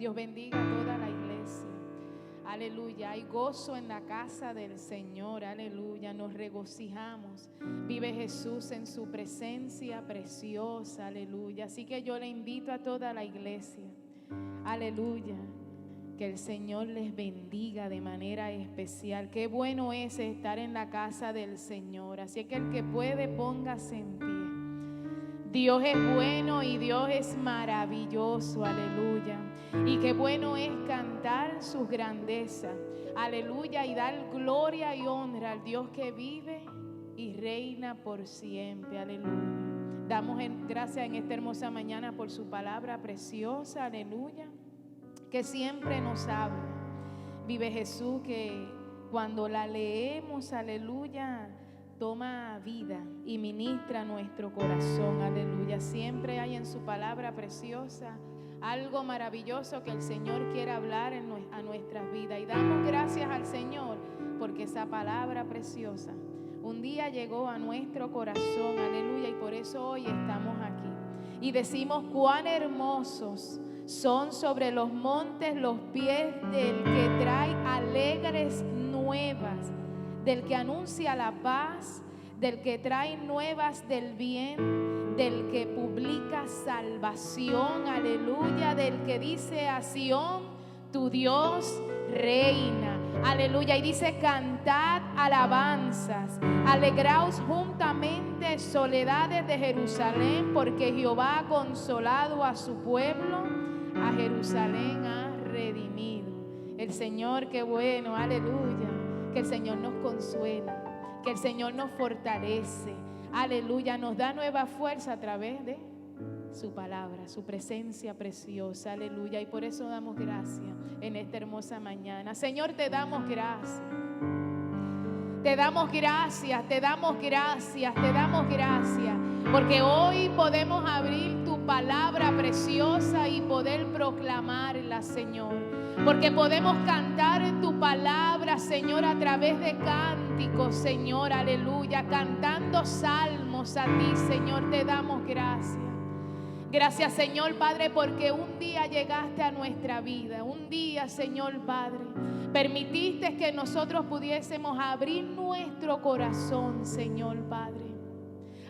Dios bendiga a toda la iglesia. Aleluya, hay gozo en la casa del Señor, aleluya, nos regocijamos. Vive Jesús en su presencia preciosa, aleluya. Así que yo le invito a toda la iglesia, aleluya, que el Señor les bendiga de manera especial. Qué bueno es estar en la casa del Señor. Así que el que puede, póngase en pie. Dios es bueno y Dios es maravilloso, aleluya. Y qué bueno es cantar sus grandezas, aleluya, y dar gloria y honra al Dios que vive y reina por siempre, aleluya. Damos gracias en esta hermosa mañana por su palabra preciosa, aleluya, que siempre nos habla. Vive Jesús, que cuando la leemos, aleluya, toma vida y ministra nuestro corazón, aleluya. Siempre hay en su palabra preciosa algo maravilloso que el Señor quiere hablar a nuestras vidas. Y damos gracias al Señor porque esa palabra preciosa un día llegó a nuestro corazón, aleluya. Y por eso hoy estamos aquí. Y decimos cuán hermosos son sobre los montes los pies del que trae alegres nuevas, del que anuncia la paz, del que trae nuevas del bien, del que publica salvación, aleluya, del que dice a Sión, tu Dios reina, aleluya. Y dice, cantad alabanzas, alegraos juntamente, soledades de Jerusalén, porque Jehová ha consolado a su pueblo, a Jerusalén ha redimido. El Señor, qué bueno, aleluya, que el Señor nos consuela, que el Señor nos fortalece, aleluya, nos da nueva fuerza a través de su palabra, su presencia preciosa, aleluya. Y por eso damos gracias en esta hermosa mañana. Señor, te damos gracias. Te damos gracias, te damos gracias, te damos gracias, porque hoy podemos abrir tu palabra preciosa y poder proclamarla, Señor. Porque podemos cantar tu palabra, Señor, a través de cánticos, Señor, aleluya, cantando salmos a ti, Señor, te damos gracias. Gracias, Señor Padre, porque un día llegaste a nuestra vida, un día, Señor Padre, permitiste que nosotros pudiésemos abrir nuestro corazón, Señor Padre.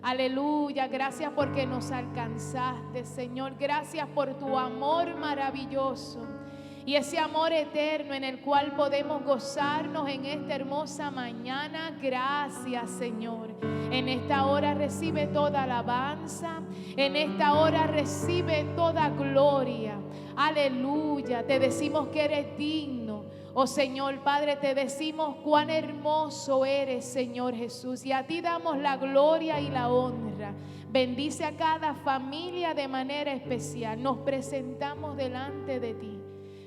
Aleluya, gracias porque nos alcanzaste, Señor, gracias por tu amor maravilloso. Y ese amor eterno en el cual podemos gozarnos en esta hermosa mañana. Gracias, Señor. En esta hora recibe toda alabanza. En esta hora recibe toda gloria. Aleluya. Te decimos que eres digno. Oh Señor Padre, te decimos cuán hermoso eres, Señor Jesús. Y a ti damos la gloria y la honra. Bendice a cada familia de manera especial. Nos presentamos delante de ti,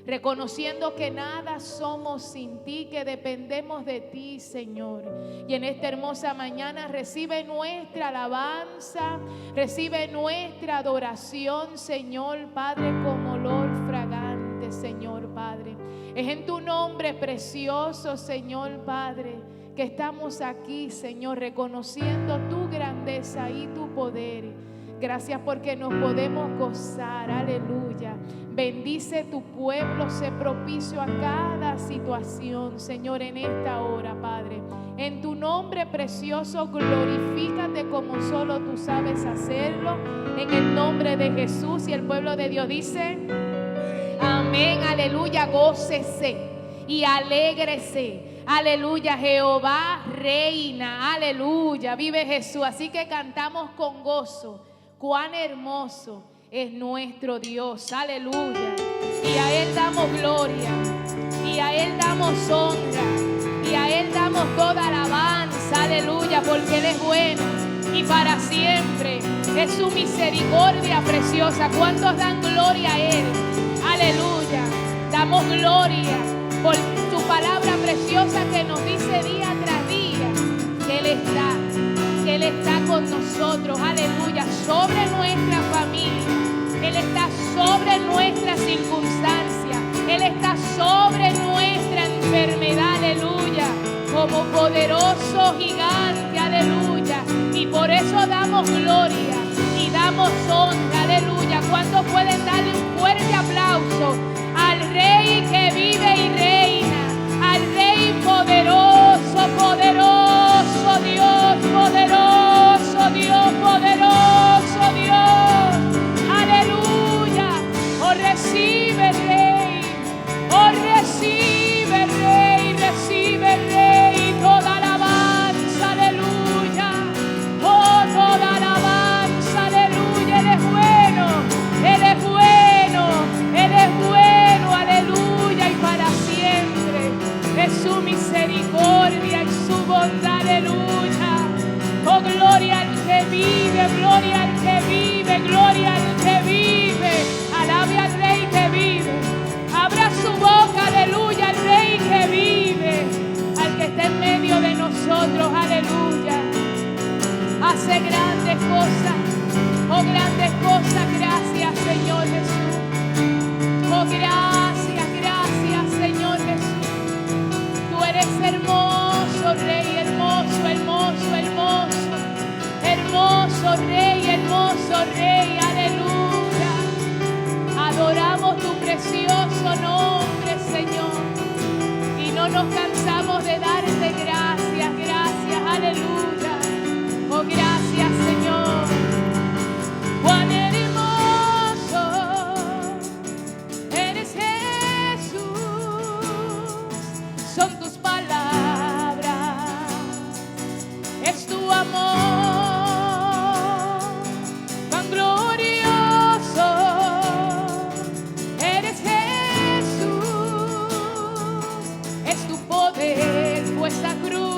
reconociendo que nada somos sin ti, que dependemos de ti, Señor. Y en esta hermosa mañana recibe nuestra alabanza, recibe nuestra adoración, Señor Padre, como olor fragante, Señor Padre. Es en tu nombre precioso, Señor Padre, que estamos aquí, Señor, reconociendo tu grandeza y tu poder. Gracias porque nos podemos gozar, aleluya. Bendice tu pueblo, sé propicio a cada situación, Señor, en esta hora, Padre. En tu nombre precioso, glorifícate como solo tú sabes hacerlo. En el nombre de Jesús, y el pueblo de Dios dice, amén, aleluya, gócese y alégrese. Aleluya, Jehová reina, aleluya, vive Jesús. Así que cantamos con gozo. Cuán hermoso es nuestro Dios, aleluya. Y a Él damos gloria, y a Él damos honra, y a Él damos toda alabanza, aleluya, porque Él es bueno y para siempre es su misericordia preciosa. ¿Cuántos dan gloria a Él? Aleluya, damos gloria por su palabra preciosa que nos dice día tras día que Él está con nosotros, aleluya, sobre nuestra familia. Él está sobre nuestra circunstancia. Él está sobre nuestra enfermedad, aleluya, como poderoso gigante, aleluya. Y por eso damos gloria y damos honra, aleluya. ¿Cuántos pueden darle un fuerte aplauso Rey que vive y reina, al Rey poderoso, poderoso Dios, poderoso Dios, poderoso Dios. Aleluya. Oh, recibe Rey, oh, recibe Rey, recibe Rey, toda alabanza, aleluya. Oh, toda alabanza, aleluya. Él es bueno, Él es bueno, Él es bueno, aleluya. Y para siempre es su misericordia y su bondad, aleluya. Oh, gloria al que vive, gloria al que vive, gloria al que vive. Alabe al Rey que vive. Abra su boca, aleluya, al Rey que vive, al que está en medio de nosotros, aleluya. Hace grandes cosas, oh, grandes cosas. Gracias, Señor Jesús. Oh, gracias, gracias, Señor Jesús. Tú eres hermoso, Rey, hermoso, hermoso, hermoso. Hermoso Rey, hermoso Rey, aleluya. Adoramos tu precioso nombre, Señor. Y no nos cansamos de darte gracias, gracias, aleluya. Oh, gracias, Señor. Cuán hermoso eres, Jesús. Son tus palabras, es tu amor. Cuán glorioso eres, Jesús. Es tu poder, pues la cruz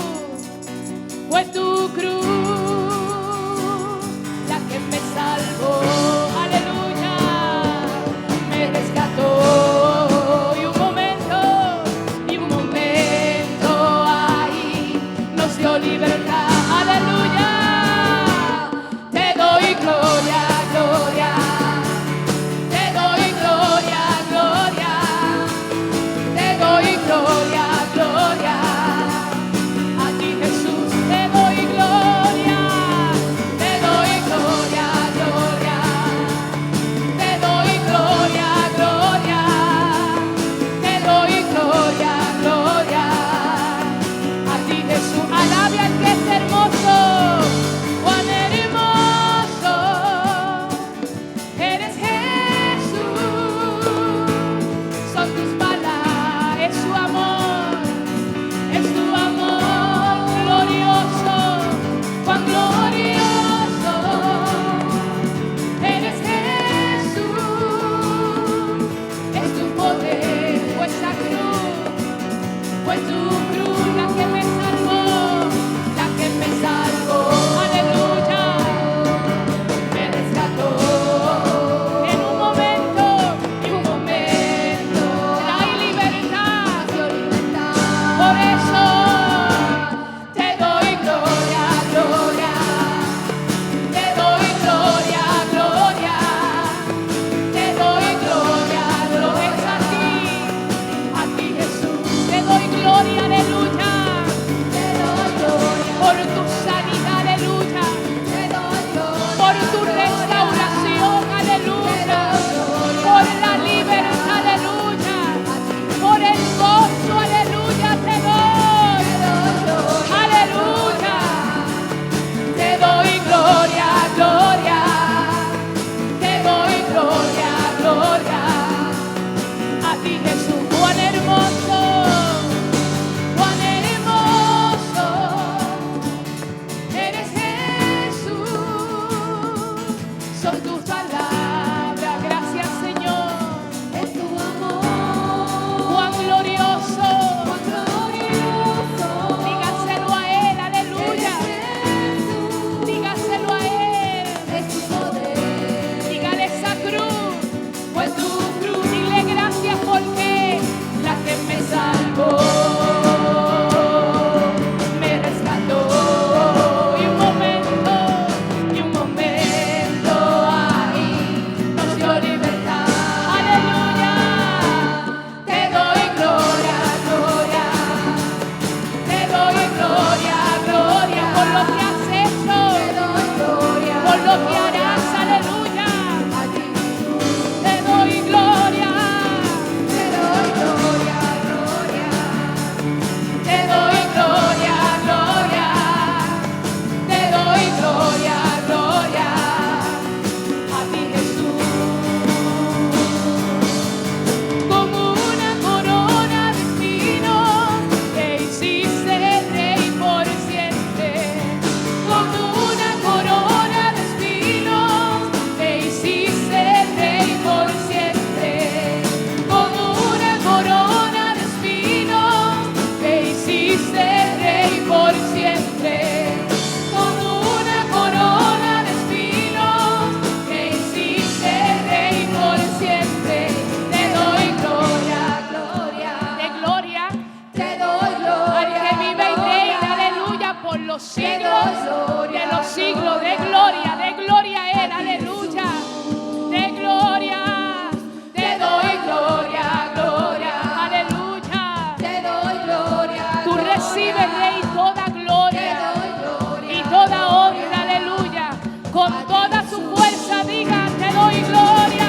con toda su fuerza diga: te doy gloria,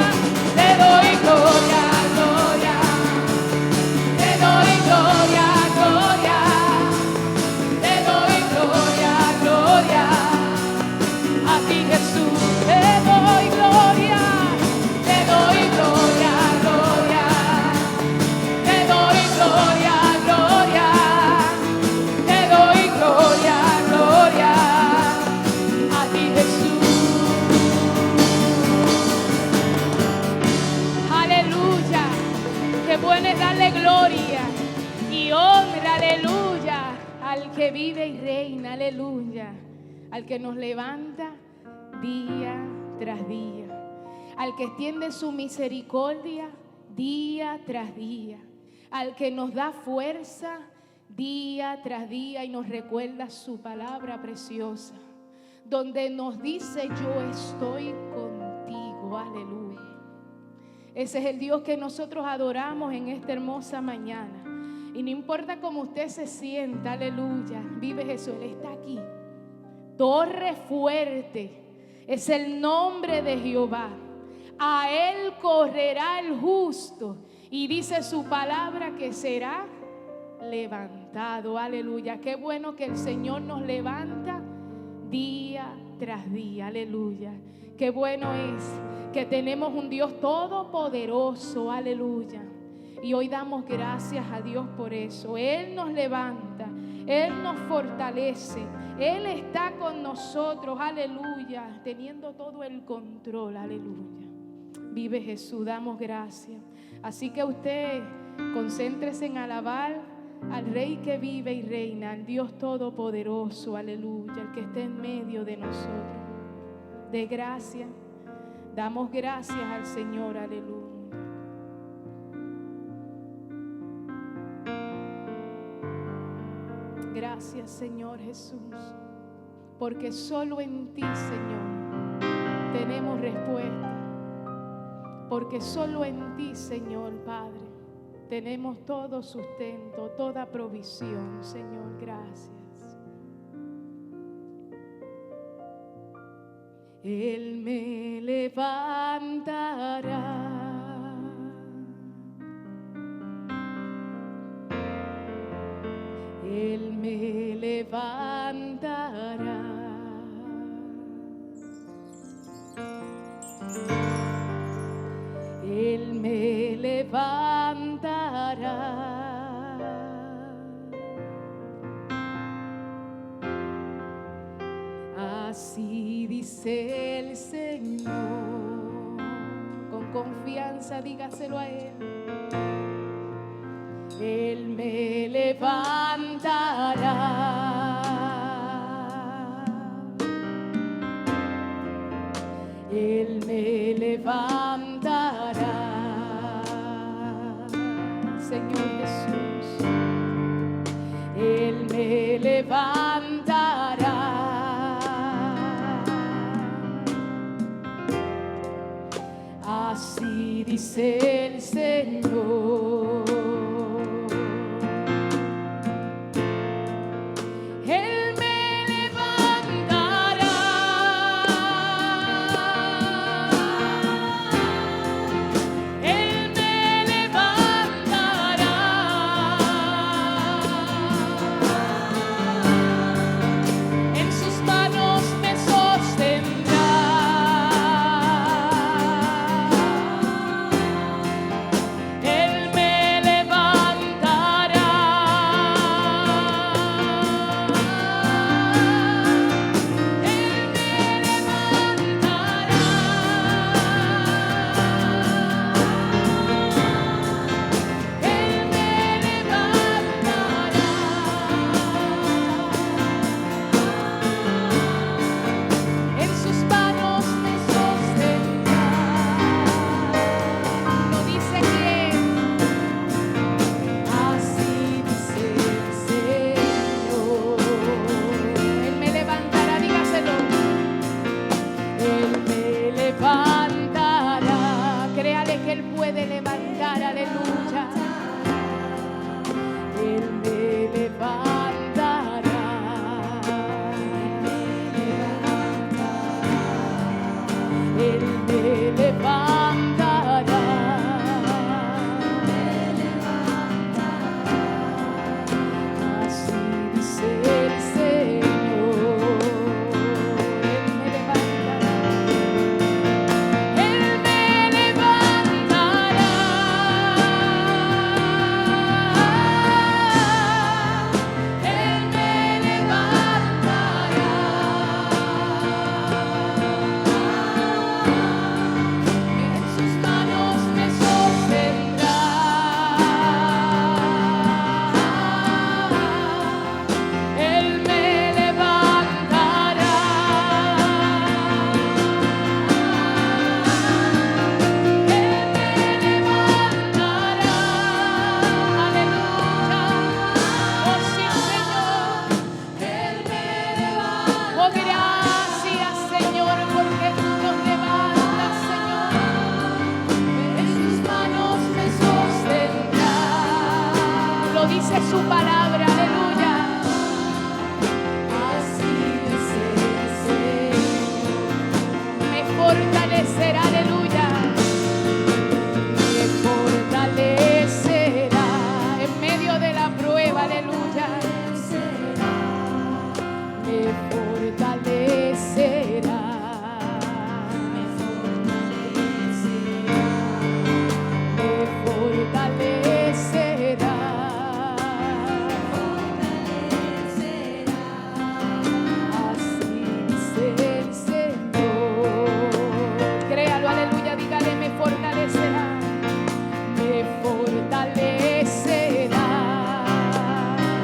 te doy gloria, gloria, te doy gloria, gloria, te doy gloria, gloria, a ti Jesús te doy gloria, te doy gloria, gloria, te doy gloria, gloria, te doy gloria, gloria, a ti Jesús. Aleluya, qué bueno es darle gloria y honra, aleluya, al que vive y reina, aleluya, al que nos levanta día tras día, al que extiende su misericordia día tras día, al que nos da fuerza día tras día y nos recuerda su palabra preciosa, donde nos dice: yo estoy contigo, aleluya. Ese es el Dios que nosotros adoramos en esta hermosa mañana. Y no importa cómo usted se sienta, aleluya, vive Jesús, Él está aquí. Torre fuerte es el nombre de Jehová. A Él correrá el justo. Y dice su palabra que será levantado. Aleluya. Qué bueno que el Señor nos levanta día tras día. Aleluya. Qué bueno es que tenemos un Dios todopoderoso. Aleluya. Y hoy damos gracias a Dios por eso. Él nos levanta, Él nos fortalece, Él está con nosotros, aleluya, teniendo todo el control, aleluya. Vive Jesús, damos gracias. Así que usted concéntrese en alabar al Rey que vive y reina, al Dios todopoderoso, aleluya, el que está en medio de nosotros. De gracias, damos gracias al Señor, aleluya. Gracias, Señor Jesús, porque solo en ti, Señor, tenemos respuesta. Porque solo en ti, Señor Padre, tenemos todo sustento, toda provisión, Señor, gracias. Él me levantará. Él me levantará. Él me levantará. Así dice el Señor. Con confianza dígaselo a Él. Él me levantará. Él me levantará. Señor Jesús, Él me levantará. Así dice el Señor. me levantará. Así dice el Señor, Él me levantará. Él me levantará. Él me levantará. En sus manos me sostendrá. Él me levantará. Él me levantará. Aleluya. Oh sí, Señor. Él me levantará. Oh, gracias, Señor, porque tú nos levantas, Señor. En sus manos me sostendrá. Lo dice su palabra, aleluya. Así dice el Señor. Me fortalecerá, aleluya. Me fortalecerá en medio de la prueba, aleluya. Me fortalecerá. Me fortalecerá. Me fortalecerá. Así dice el Señor. Créalo, aleluya, dígale, me fortalecerá. Me fortalecerá. Me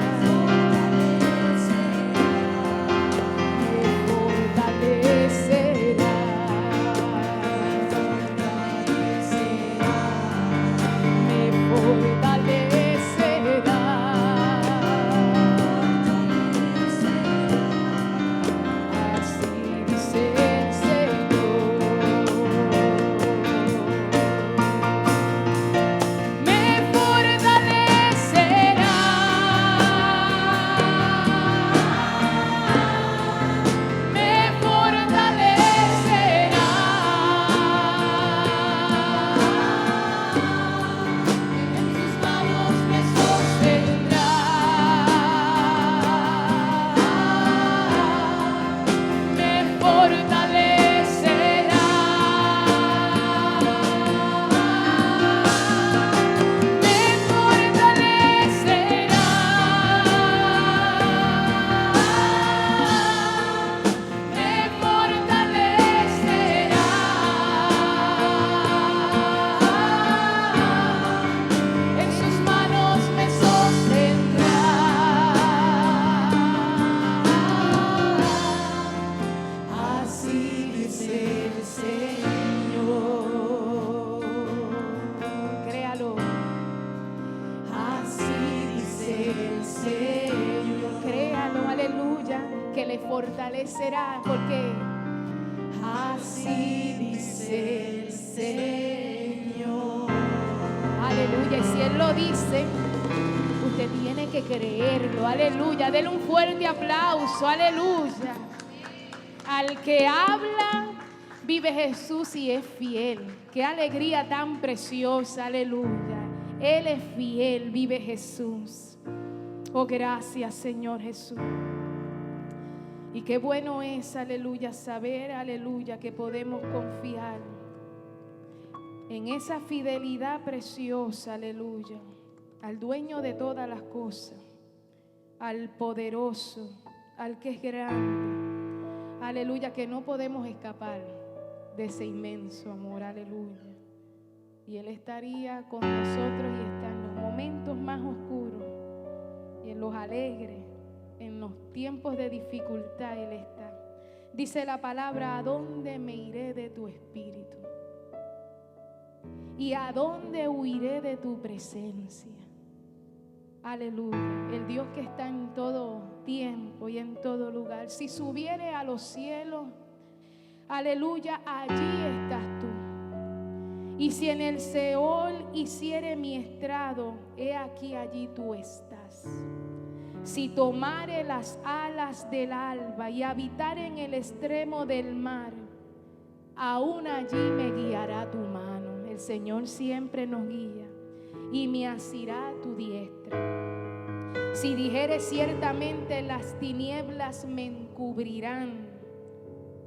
fortalecerá. Me fortalecerá. Así dice el Señor. Me fortalecerá. Me fortalecerá. En sus manos me sostendrá. Me fortalecerá. Me fortalecerá. Me fortalecerá. En sus manos me sostendrá. Así dice el Señor. Créalo. Así dice el Señor. Créalo, aleluya, que le fortalecerá, porque así dice el Señor. Aleluya, y si Él lo dice, usted tiene que creerlo. Aleluya, denle un fuerte aplauso. Aleluya. Al que habla, vive Jesús y es fiel. Qué alegría tan preciosa, aleluya. Él es fiel, vive Jesús. Oh, gracias, Señor Jesús. Y qué bueno es, aleluya, saber, aleluya, que podemos confiar en esa fidelidad preciosa, aleluya, al dueño de todas las cosas, al poderoso, al que es grande, aleluya, que no podemos escapar de ese inmenso amor, aleluya. Y Él estaría con nosotros y está en los momentos más oscuros y en los alegres, en los tiempos de dificultad Él está. Dice la palabra: ¿a dónde me iré de tu espíritu? ¿Y a dónde huiré de tu presencia? Aleluya, el Dios que está en todo tiempo y en todo lugar. Si subiere a los cielos, aleluya, allí estás tú. Y si en el Seol hiciere mi estrado, he aquí allí tú estás. Si tomare las alas del alba y habitar en el extremo del mar, aún allí me guiará tu mano. El Señor siempre nos guía y me asirá tu diestra. Si dijere ciertamente las tinieblas me encubrirán,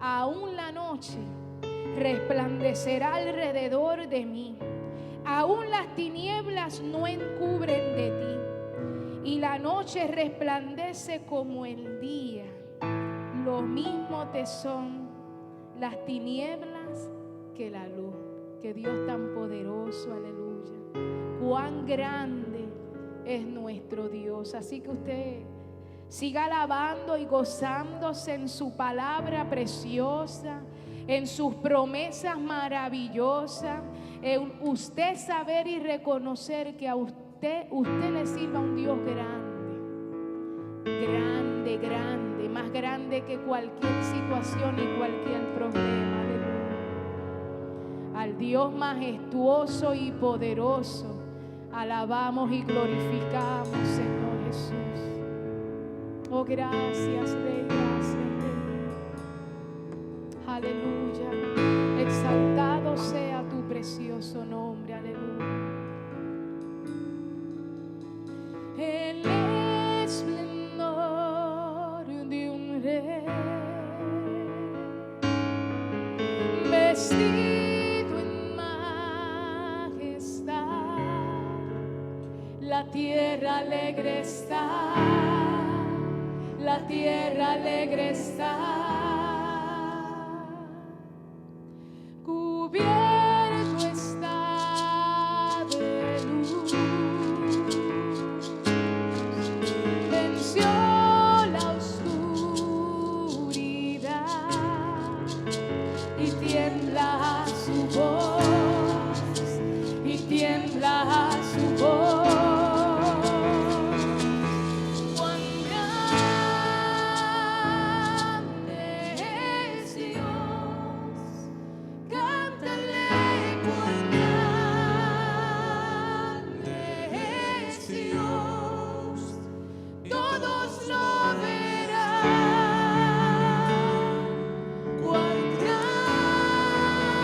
aún la noche resplandecerá alrededor de mí. Aún las tinieblas no encubren de ti, y la noche resplandece como el día. Lo mismo te son las tinieblas que la luz. Que Dios tan poderoso, aleluya. Cuán grande es nuestro Dios. Así que usted siga alabando y gozándose en su palabra preciosa, en sus promesas maravillosas, en usted saber y reconocer que a usted le sirva un Dios grande, grande, grande, más grande que cualquier situación y cualquier problema. Aleluya. Al Dios majestuoso y poderoso alabamos y glorificamos, Señor Jesús. Oh, gracias, Rey, gracias, Rey. Aleluya. Exaltado sea tu precioso nombre. Aleluya. El esplendor de un rey, vestido en majestad, la tierra alegre está, la tierra alegre está. Cubierto está de luz, venció la oscuridad y tiembla su voz, y tiembla su voz. Cuán grande es Dios, cántale, cuán grande es Dios, todos lo verán. Cuán grande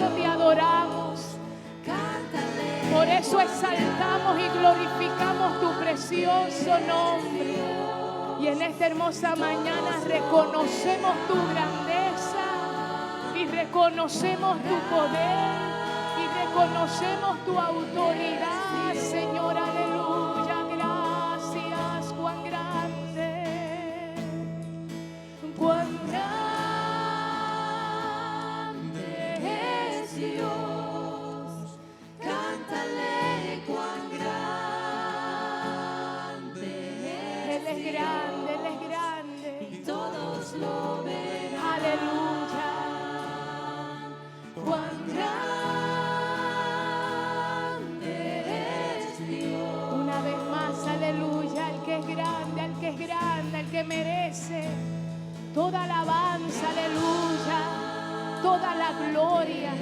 eso te adoramos. Por eso exaltamos y glorificamos tu precioso nombre. Y en esta hermosa mañana reconocemos tu grandeza y reconocemos tu poder y reconocemos tu autoridad, Señor. Aleluya. Gracias, cuán grande, cuán grande es Dios. Cántale cuán grande. Él es grande, Él es grande. Y todos lo verán. Aleluya. Cuán grande es Dios. Una vez más, aleluya. El que es grande, el que es grande, el que merece toda alabanza, aleluya. Toda la gloria,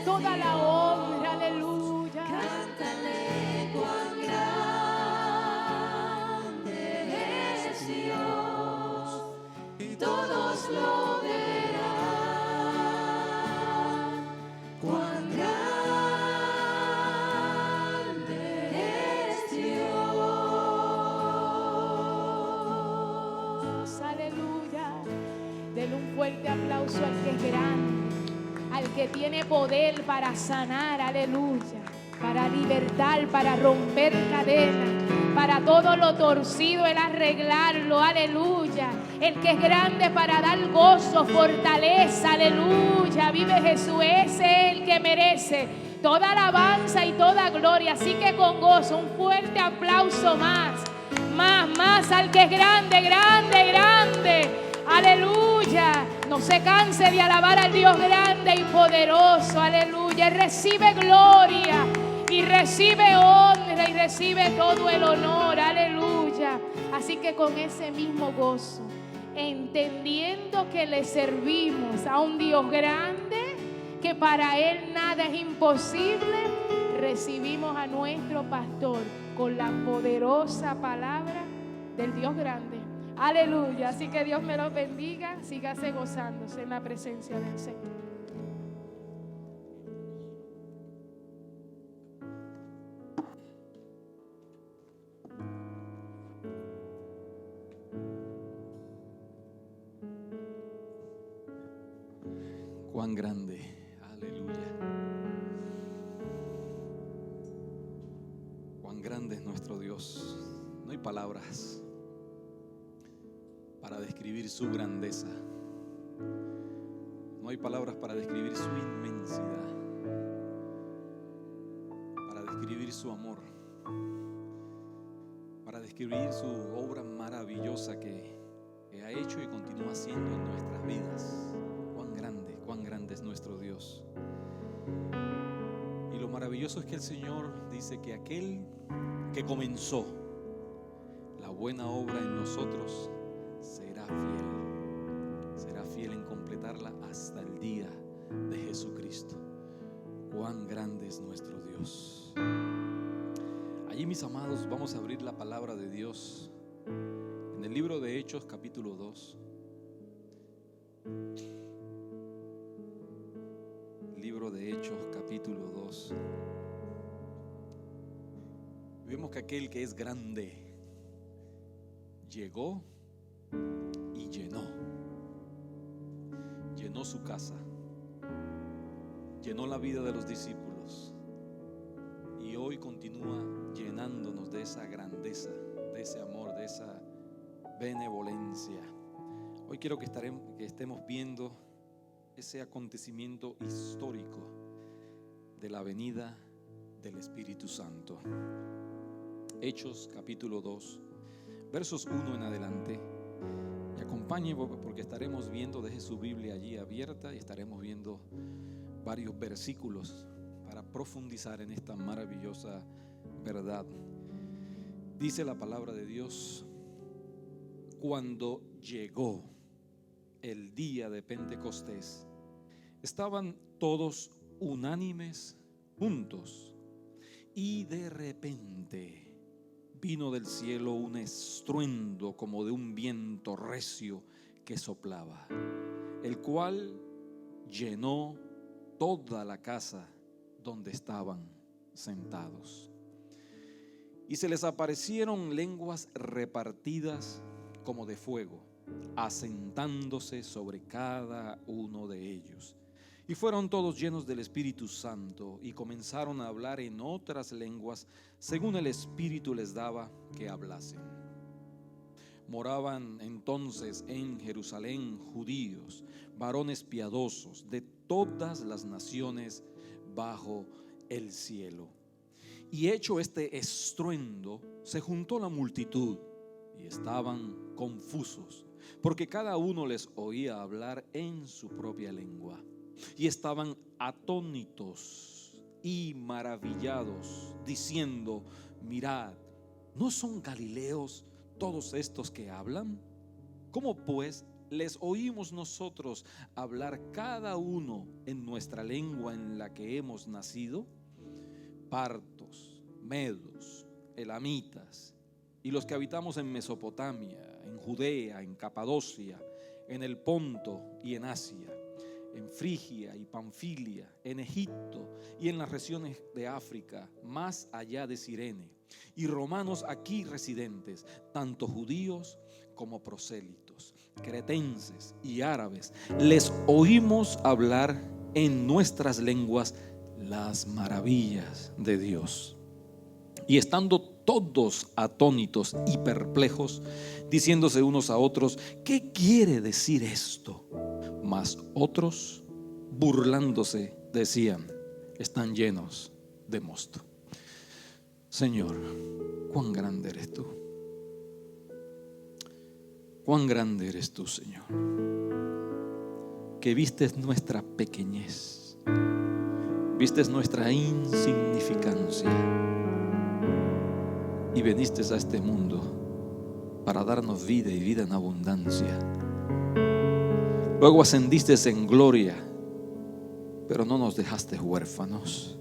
toda la honra, aleluya. Cántale cuán grande es Dios, y todos lo verán. Cuán grande es Dios, aleluya. Denle un fuerte aplauso al que es grande, al que tiene poder para sanar, aleluya, para libertar, para romper cadenas, para todo lo torcido, el arreglarlo, aleluya. El que es grande para dar gozo, fortaleza, aleluya. Vive Jesús, ese es el que merece toda alabanza y toda gloria. Así que con gozo, un fuerte aplauso más al que es grande, grande, grande. Aleluya. No se canse de alabar al Dios grande y poderoso. Aleluya. Recibe gloria y recibe honra y recibe todo el honor. Aleluya. Así que con ese mismo gozo, entendiendo que le servimos a un Dios grande, que para Él nada es imposible, recibimos a nuestro pastor con la poderosa palabra del Dios grande. Aleluya. Así que Dios me los bendiga. Sígase gozándose en la presencia del Señor. Cuán grande, aleluya. Cuán grande es nuestro Dios. No hay palabras para describir su grandeza. No hay palabras para describir su inmensidad, para describir su amor, para describir su obra maravillosa que ha hecho y continúa haciendo en nuestras vidas. Cuán grande es nuestro Dios. Y lo maravilloso es que el Señor dice que aquel que comenzó la buena obra en nosotros será fiel en completarla hasta el día de Jesucristo. Cuán grande es nuestro Dios. Allí, mis amados, vamos a abrir la palabra de Dios en el libro de Hechos, capítulo 2. Libro de Hechos, capítulo 2. Vemos que aquel que es grande llegó y llenó su casa, llenó la vida de los discípulos y hoy continúa llenándonos de esa grandeza, de ese amor, de esa benevolencia. Hoy quiero que estemos viendo ese acontecimiento histórico de la venida del Espíritu Santo. Hechos capítulo 2, versos 1 en adelante. Y acompañe porque estaremos viendo, deje su Biblia allí abierta y estaremos viendo varios versículos para profundizar en esta maravillosa verdad. Dice la palabra de Dios: cuando llegó el día de Pentecostés, estaban todos unánimes juntos, y de repente vino del cielo un estruendo como de un viento recio que soplaba, el cual llenó toda la casa donde estaban sentados. Y se les aparecieron lenguas repartidas como de fuego, asentándose sobre cada uno de ellos. Y fueron todos llenos del Espíritu Santo y comenzaron a hablar en otras lenguas según el Espíritu les daba que hablasen. Moraban entonces en Jerusalén judíos, varones piadosos de todas las naciones bajo el cielo. Y hecho este estruendo, se juntó la multitud y estaban confusos, porque cada uno les oía hablar en su propia lengua. Y estaban atónitos y maravillados, diciendo: mirad, ¿no son galileos todos estos que hablan? ¿Cómo pues les oímos nosotros hablar cada uno en nuestra lengua en la que hemos nacido? Partos, medos, elamitas y los que habitamos en Mesopotamia, en Judea, en Capadocia, en el Ponto y en Asia, en Frigia y Panfilia, en Egipto y en las regiones de África, más allá de Cirene, y romanos aquí residentes, tanto judíos como prosélitos, cretenses y árabes, les oímos hablar en nuestras lenguas las maravillas de Dios. Y estando todos atónitos y perplejos, diciéndose unos a otros: ¿qué quiere decir esto? Mas otros, burlándose, decían: están llenos de mosto. Señor, cuán grande eres tú. Cuán grande eres tú, Señor, que vistes nuestra pequeñez, vistes nuestra insignificancia y veniste a este mundo para darnos vida y vida en abundancia. Luego ascendiste en gloria, pero no nos dejaste huérfanos.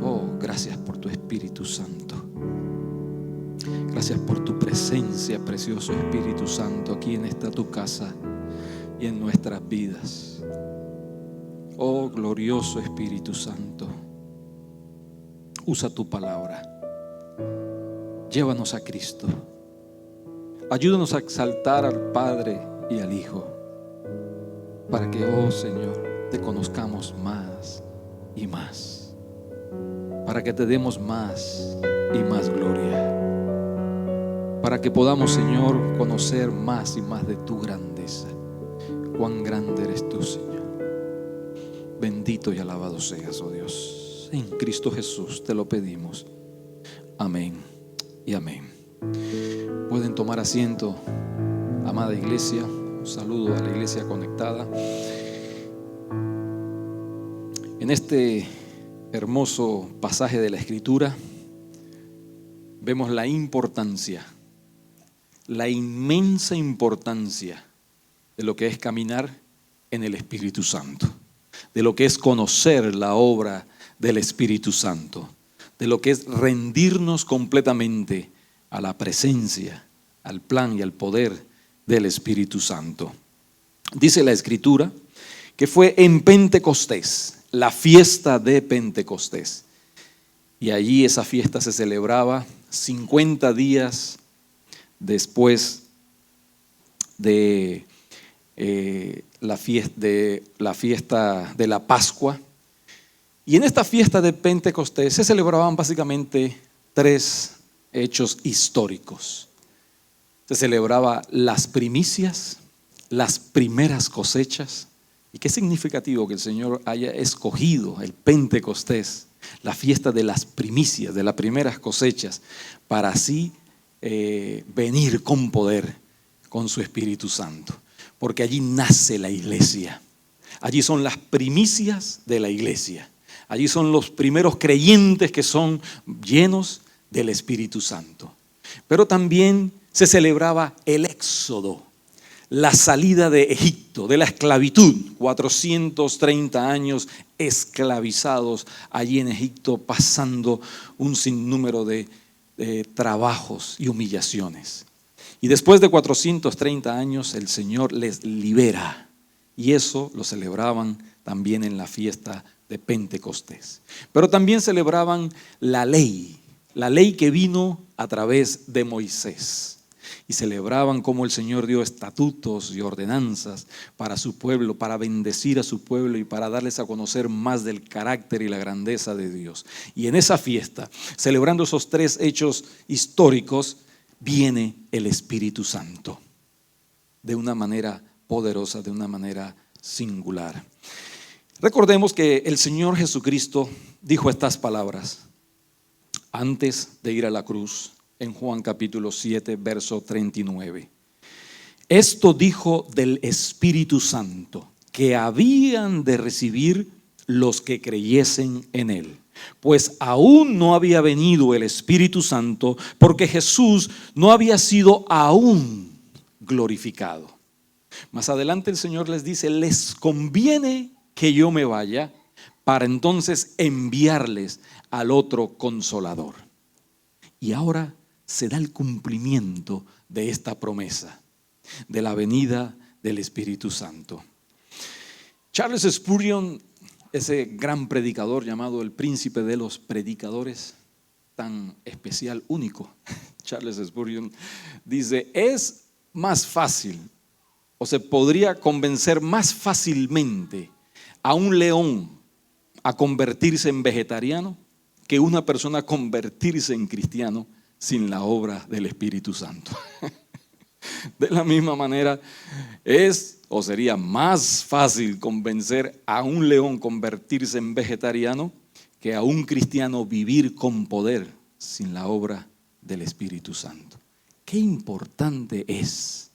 Oh, gracias por tu Espíritu Santo. Gracias por tu presencia, precioso Espíritu Santo, aquí en esta tu casa y en nuestras vidas. Oh, glorioso Espíritu Santo, usa tu palabra. Llévanos a Cristo. Ayúdanos a exaltar al Padre y al Hijo, para que, oh Señor, te conozcamos más y más, para que te demos más y más gloria, para que podamos, Señor, conocer más y más de tu grandeza. Cuán grande eres tú, Señor. Bendito y alabado seas, oh Dios. En Cristo Jesús te lo pedimos. Amén y amén. Pueden tomar asiento, amada iglesia. Un saludo a la iglesia conectada. En este hermoso pasaje de la Escritura vemos la importancia, la inmensa importancia de lo que es caminar en el Espíritu Santo, de lo que es conocer la obra del Espíritu Santo, de lo que es rendirnos completamente a la presencia, al plan y al poder del Espíritu Santo. Dice la Escritura que fue en Pentecostés, la fiesta de Pentecostés, y allí esa fiesta se celebraba 50 días después de la fiesta de la Pascua. Y en esta fiesta de Pentecostés se celebraban básicamente 3 hechos históricos. Se celebraba las primicias, las primeras cosechas. Y qué significativo que el Señor haya escogido el Pentecostés, la fiesta de las primicias, de las primeras cosechas, para así venir con poder, con su Espíritu Santo. Porque allí nace la iglesia. Allí son las primicias de la iglesia. Allí son los primeros creyentes que son llenos del Espíritu Santo. Pero también se celebraba el éxodo, la salida de Egipto, de la esclavitud. 430 años esclavizados allí en Egipto, pasando un sinnúmero de trabajos y humillaciones. Y después de 430 años el Señor les libera. Y eso lo celebraban también en la fiesta de Pentecostés. Pero también celebraban la ley que vino a través de Moisés. Y celebraban cómo el Señor dio estatutos y ordenanzas para su pueblo, para bendecir a su pueblo y para darles a conocer más del carácter y la grandeza de Dios. Y en esa fiesta, celebrando esos 3 hechos históricos, viene el Espíritu Santo de una manera poderosa, de una manera singular. Recordemos que el Señor Jesucristo dijo estas palabras antes de ir a la cruz. En Juan capítulo 7, verso 39. Esto dijo del Espíritu Santo, que habían de recibir los que creyesen en él. Pues aún no había venido el Espíritu Santo, porque Jesús no había sido aún glorificado. Más adelante el Señor les dice, les conviene que yo me vaya, para entonces enviarles al otro Consolador. Y ahora se da el cumplimiento de esta promesa, de la venida del Espíritu Santo. Charles Spurgeon, ese gran predicador llamado el príncipe de los predicadores, tan especial, único, Charles Spurgeon, dice, es más fácil, o se podría convencer más fácilmente a un león a convertirse en vegetariano que una persona a convertirse en cristiano sin la obra del Espíritu Santo. De la misma manera, es o sería más fácil convencer a un león convertirse en vegetariano que a un cristiano vivir con poder sin la obra del Espíritu Santo. Qué importante es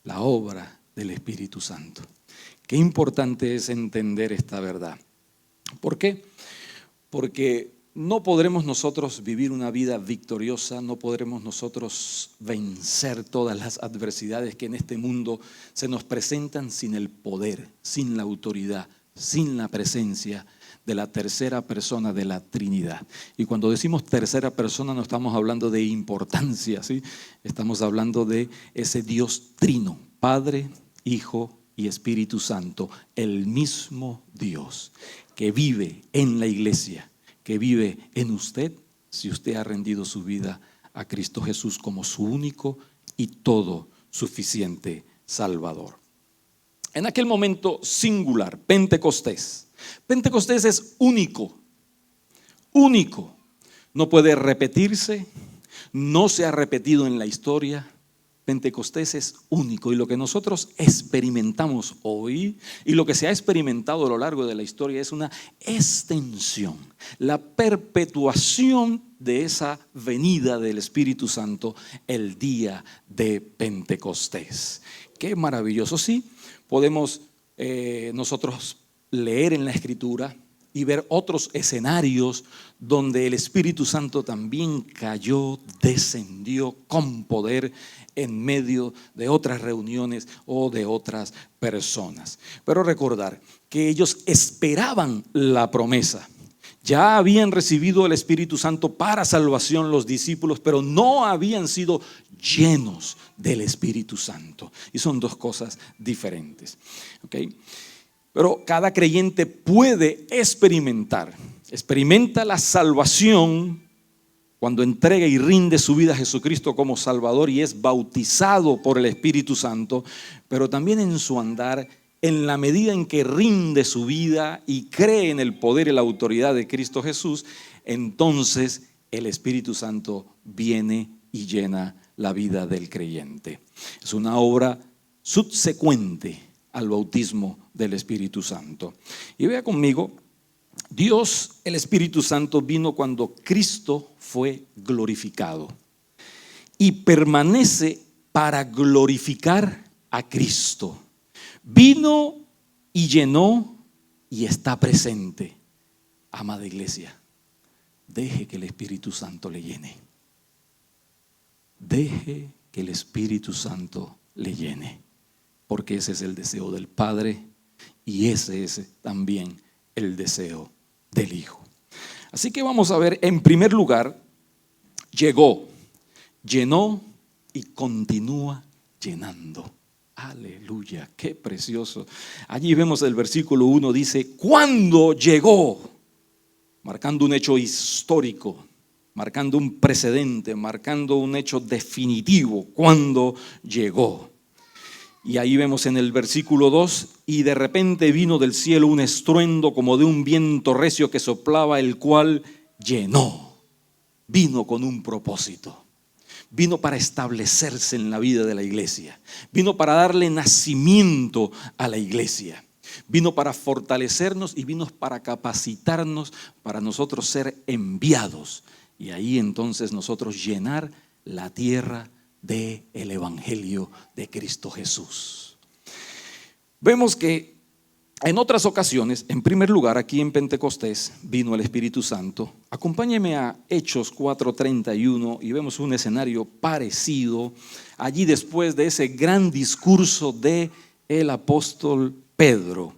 la obra del Espíritu Santo. Qué importante es entender esta verdad. ¿Por qué? Porque no podremos nosotros vivir una vida victoriosa, no podremos nosotros vencer todas las adversidades que en este mundo se nos presentan sin el poder, sin la autoridad, sin la presencia de la tercera persona de la Trinidad. Y cuando decimos tercera persona no estamos hablando de importancia, ¿sí? Estamos hablando de ese Dios trino, Padre, Hijo y Espíritu Santo, el mismo Dios que vive en la iglesia, que vive en usted si usted ha rendido su vida a Cristo Jesús como su único y todo suficiente Salvador. En aquel momento singular, Pentecostés. Pentecostés es único, único. No puede repetirse, no se ha repetido en la historia. Pentecostés es único y lo que nosotros experimentamos hoy y lo que se ha experimentado a lo largo de la historia es una extensión, la perpetuación de esa venida del Espíritu Santo el día de Pentecostés. Qué maravilloso, sí, podemos nosotros leer en la Escritura y ver otros escenarios donde el Espíritu Santo también cayó, descendió con poder en medio de otras reuniones o de otras personas. Pero recordar que ellos esperaban la promesa. Ya habían recibido el Espíritu Santo para salvación los discípulos, pero no habían sido llenos del Espíritu Santo. Y son dos cosas diferentes. ¿Okay? Pero cada creyente puede experimenta la salvación cuando entrega y rinde su vida a Jesucristo como Salvador y es bautizado por el Espíritu Santo, pero también en su andar, en la medida en que rinde su vida y cree en el poder y la autoridad de Cristo Jesús, entonces el Espíritu Santo viene y llena la vida del creyente. Es una obra subsecuente al bautismo del Espíritu Santo. Y vea conmigo, Dios, el Espíritu Santo, vino cuando Cristo fue glorificado y permanece para glorificar a Cristo. Vino y llenó y está presente. Amada iglesia, deje que el Espíritu Santo le llene. Deje que el Espíritu Santo le llene, porque ese es el deseo del Padre y ese es también el deseo del Hijo. Así que vamos a ver, en primer lugar, llegó, llenó y continúa llenando Aleluya, qué precioso. Allí vemos el versículo 1, dice, cuando llegó, marcando un hecho histórico, marcando un precedente, marcando un hecho definitivo, cuando llegó. Y ahí vemos en el versículo 2, y de repente vino del cielo un estruendo como de un viento recio que soplaba, el cual llenó. Vino con un propósito. Vino para establecerse en la vida de la iglesia. Vino para darle nacimiento a la iglesia. Vino para fortalecernos y vino para capacitarnos para nosotros ser enviados. Y ahí entonces nosotros llenar la tierra del evangelio de Cristo Jesús. Vemos que en otras ocasiones, en primer lugar, aquí en Pentecostés vino el Espíritu Santo. Acompáñeme a Hechos 4:31 y vemos un escenario parecido allí después de ese gran discurso de el apóstol Pedro.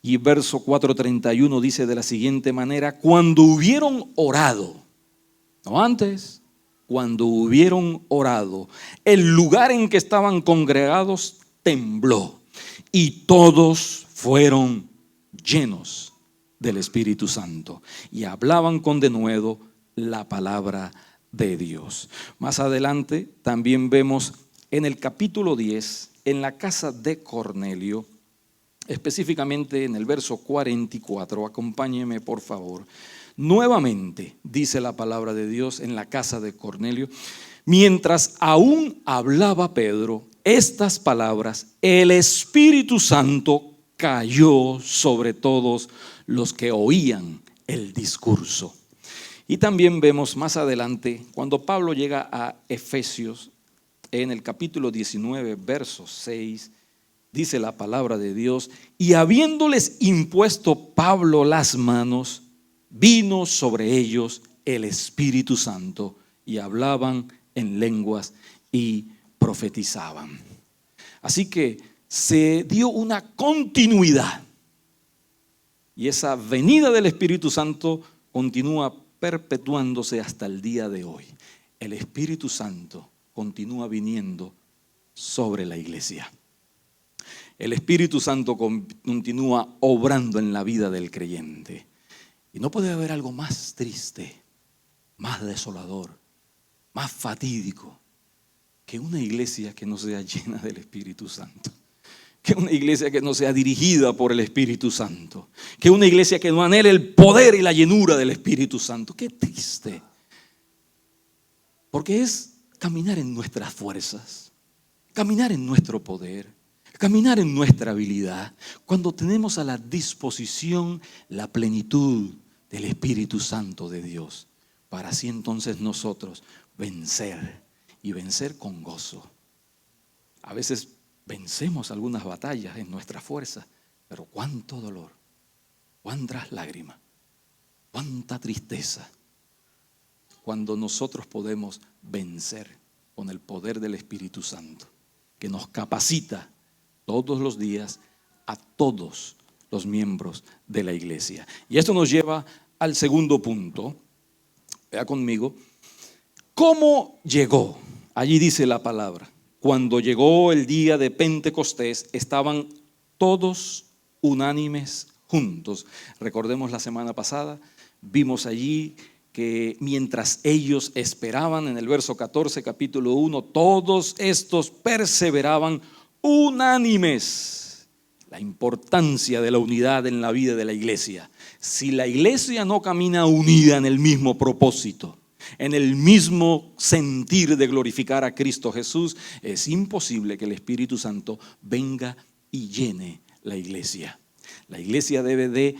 Y verso 4:31 dice de la siguiente manera: cuando hubieron orado, no antes, cuando hubieron orado, el lugar en que estaban congregados tembló y todos fueron llenos del Espíritu Santo y hablaban con denuedo la palabra de Dios. Más adelante también vemos en el capítulo 10, en la casa de Cornelio, específicamente en el verso 44, acompáñeme por favor. Nuevamente dice la palabra de Dios en la casa de Cornelio: mientras aún hablaba Pedro estas palabras, el Espíritu Santo cayó sobre todos los que oían el discurso. Y también vemos más adelante, cuando Pablo llega a Efesios, en el capítulo 19, verso 6, dice la palabra de Dios: y habiéndoles impuesto Pablo las manos, vino sobre ellos el Espíritu Santo y hablaban en lenguas y profetizaban. Así que se dio una continuidad y esa venida del Espíritu Santo continúa perpetuándose hasta el día de hoy. El Espíritu Santo continúa viniendo sobre la iglesia. El Espíritu Santo continúa obrando en la vida del creyente. Y no puede haber algo más triste, más desolador, más fatídico que una iglesia que no sea llena del Espíritu Santo. Que una iglesia que no sea dirigida por el Espíritu Santo. Que una iglesia que no anhele el poder y la llenura del Espíritu Santo. Qué triste. Porque es caminar en nuestras fuerzas, caminar en nuestro poder, caminar en nuestra habilidad, cuando tenemos a la disposición la plenitud del Espíritu Santo de Dios, para así entonces nosotros vencer y vencer con gozo. A veces vencemos algunas batallas en nuestra fuerza, pero cuánto dolor, cuántas lágrimas, cuánta tristeza, cuando nosotros podemos vencer con el poder del Espíritu Santo, que nos capacita todos los días a todos los miembros de la iglesia. Y esto nos lleva al segundo punto. Vea conmigo. ¿Cómo llegó? Allí dice la palabra: cuando llegó el día de Pentecostés, estaban todos unánimes juntos. Recordemos la semana pasada, vimos allí que mientras ellos esperaban, en el verso 14, capítulo 1, todos estos perseveraban unánimes. La importancia de la unidad en la vida de la iglesia. Si la iglesia no camina unida en el mismo propósito, en el mismo sentir de glorificar a Cristo Jesús, es imposible que el Espíritu Santo venga y llene la iglesia. La iglesia debe de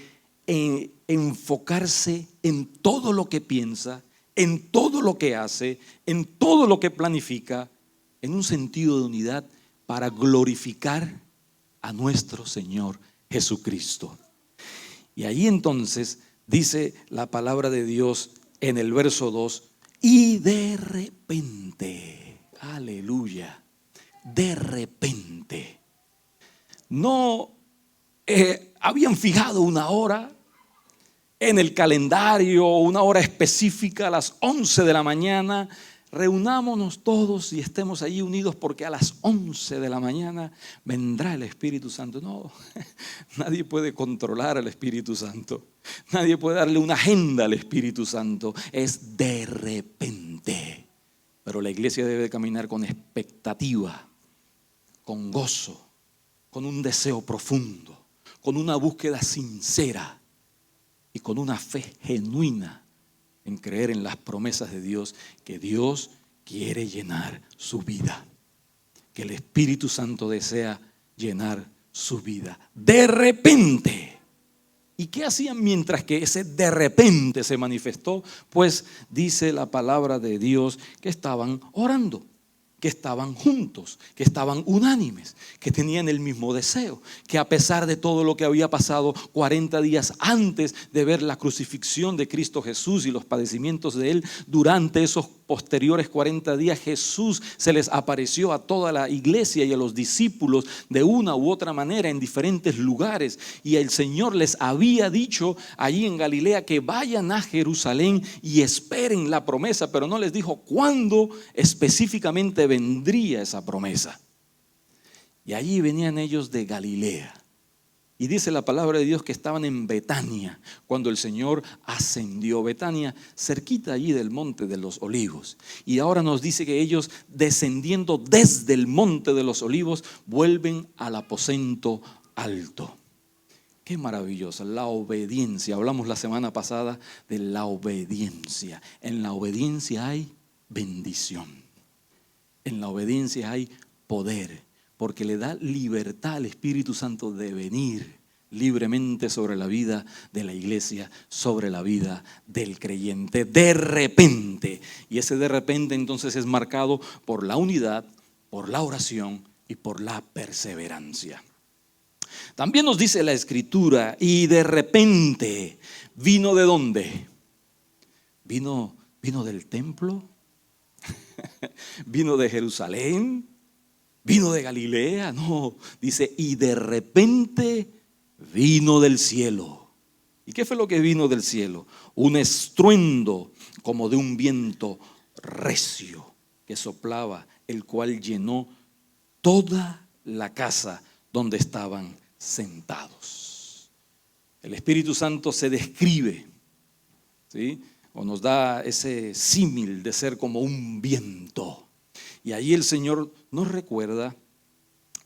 enfocarse en todo lo que piensa, en todo lo que hace, en todo lo que planifica, en un sentido de unidad para glorificar a nuestro Señor Jesucristo. Y ahí entonces dice la palabra de Dios en el verso 2: y de repente, aleluya, de repente, no habían fijado una hora en el calendario, una hora específica a las 11 de la mañana, reunámonos todos y estemos allí unidos porque a las 11 de la mañana vendrá el Espíritu Santo. No, nadie puede controlar al Espíritu Santo. Nadie puede darle una agenda al Espíritu Santo. Es de repente. Pero la iglesia debe caminar con expectativa, con gozo, con un deseo profundo, con una búsqueda sincera y con una fe genuina en creer en las promesas de Dios, que Dios quiere llenar su vida, que el Espíritu Santo desea llenar su vida. De repente. ¿Y qué hacían mientras que ese de repente se manifestó? Pues dice la palabra de Dios que estaban orando, que estaban juntos, que estaban unánimes, que tenían el mismo deseo, que a pesar de todo lo que había pasado 40 días antes de ver la crucifixión de Cristo Jesús y los padecimientos de Él, durante esos posteriores 40 días Jesús se les apareció a toda la iglesia y a los discípulos de una u otra manera en diferentes lugares, y el Señor les había dicho allí en Galilea que vayan a Jerusalén y esperen la promesa, pero no les dijo cuándo específicamente vendría esa promesa. Y allí venían ellos de Galilea. Y dice la palabra de Dios que estaban en Betania cuando el Señor ascendió. Betania, cerquita allí del monte de los Olivos. Y ahora nos dice que ellos, descendiendo desde el monte de los Olivos, vuelven al aposento alto. Qué maravillosa la obediencia. Hablamos la semana pasada de la obediencia. En la obediencia hay bendición. En la obediencia hay poder, porque le da libertad al Espíritu Santo de venir libremente sobre la vida de la iglesia, sobre la vida del creyente, de repente. Y ese de repente entonces es marcado por la unidad, por la oración y por la perseverancia. También nos dice la Escritura, y de repente, ¿vino de dónde? ¿Vino del templo? ¿Vino de Jerusalén? ¿Vino de Galilea? No, dice, y de repente vino del cielo. ¿Y qué fue lo que vino del cielo? Un estruendo como de un viento recio que soplaba, el cual llenó toda la casa donde estaban sentados. El Espíritu Santo se describe, ¿sí?, o nos da ese símil de ser como un viento. Y ahí el Señor nos recuerda,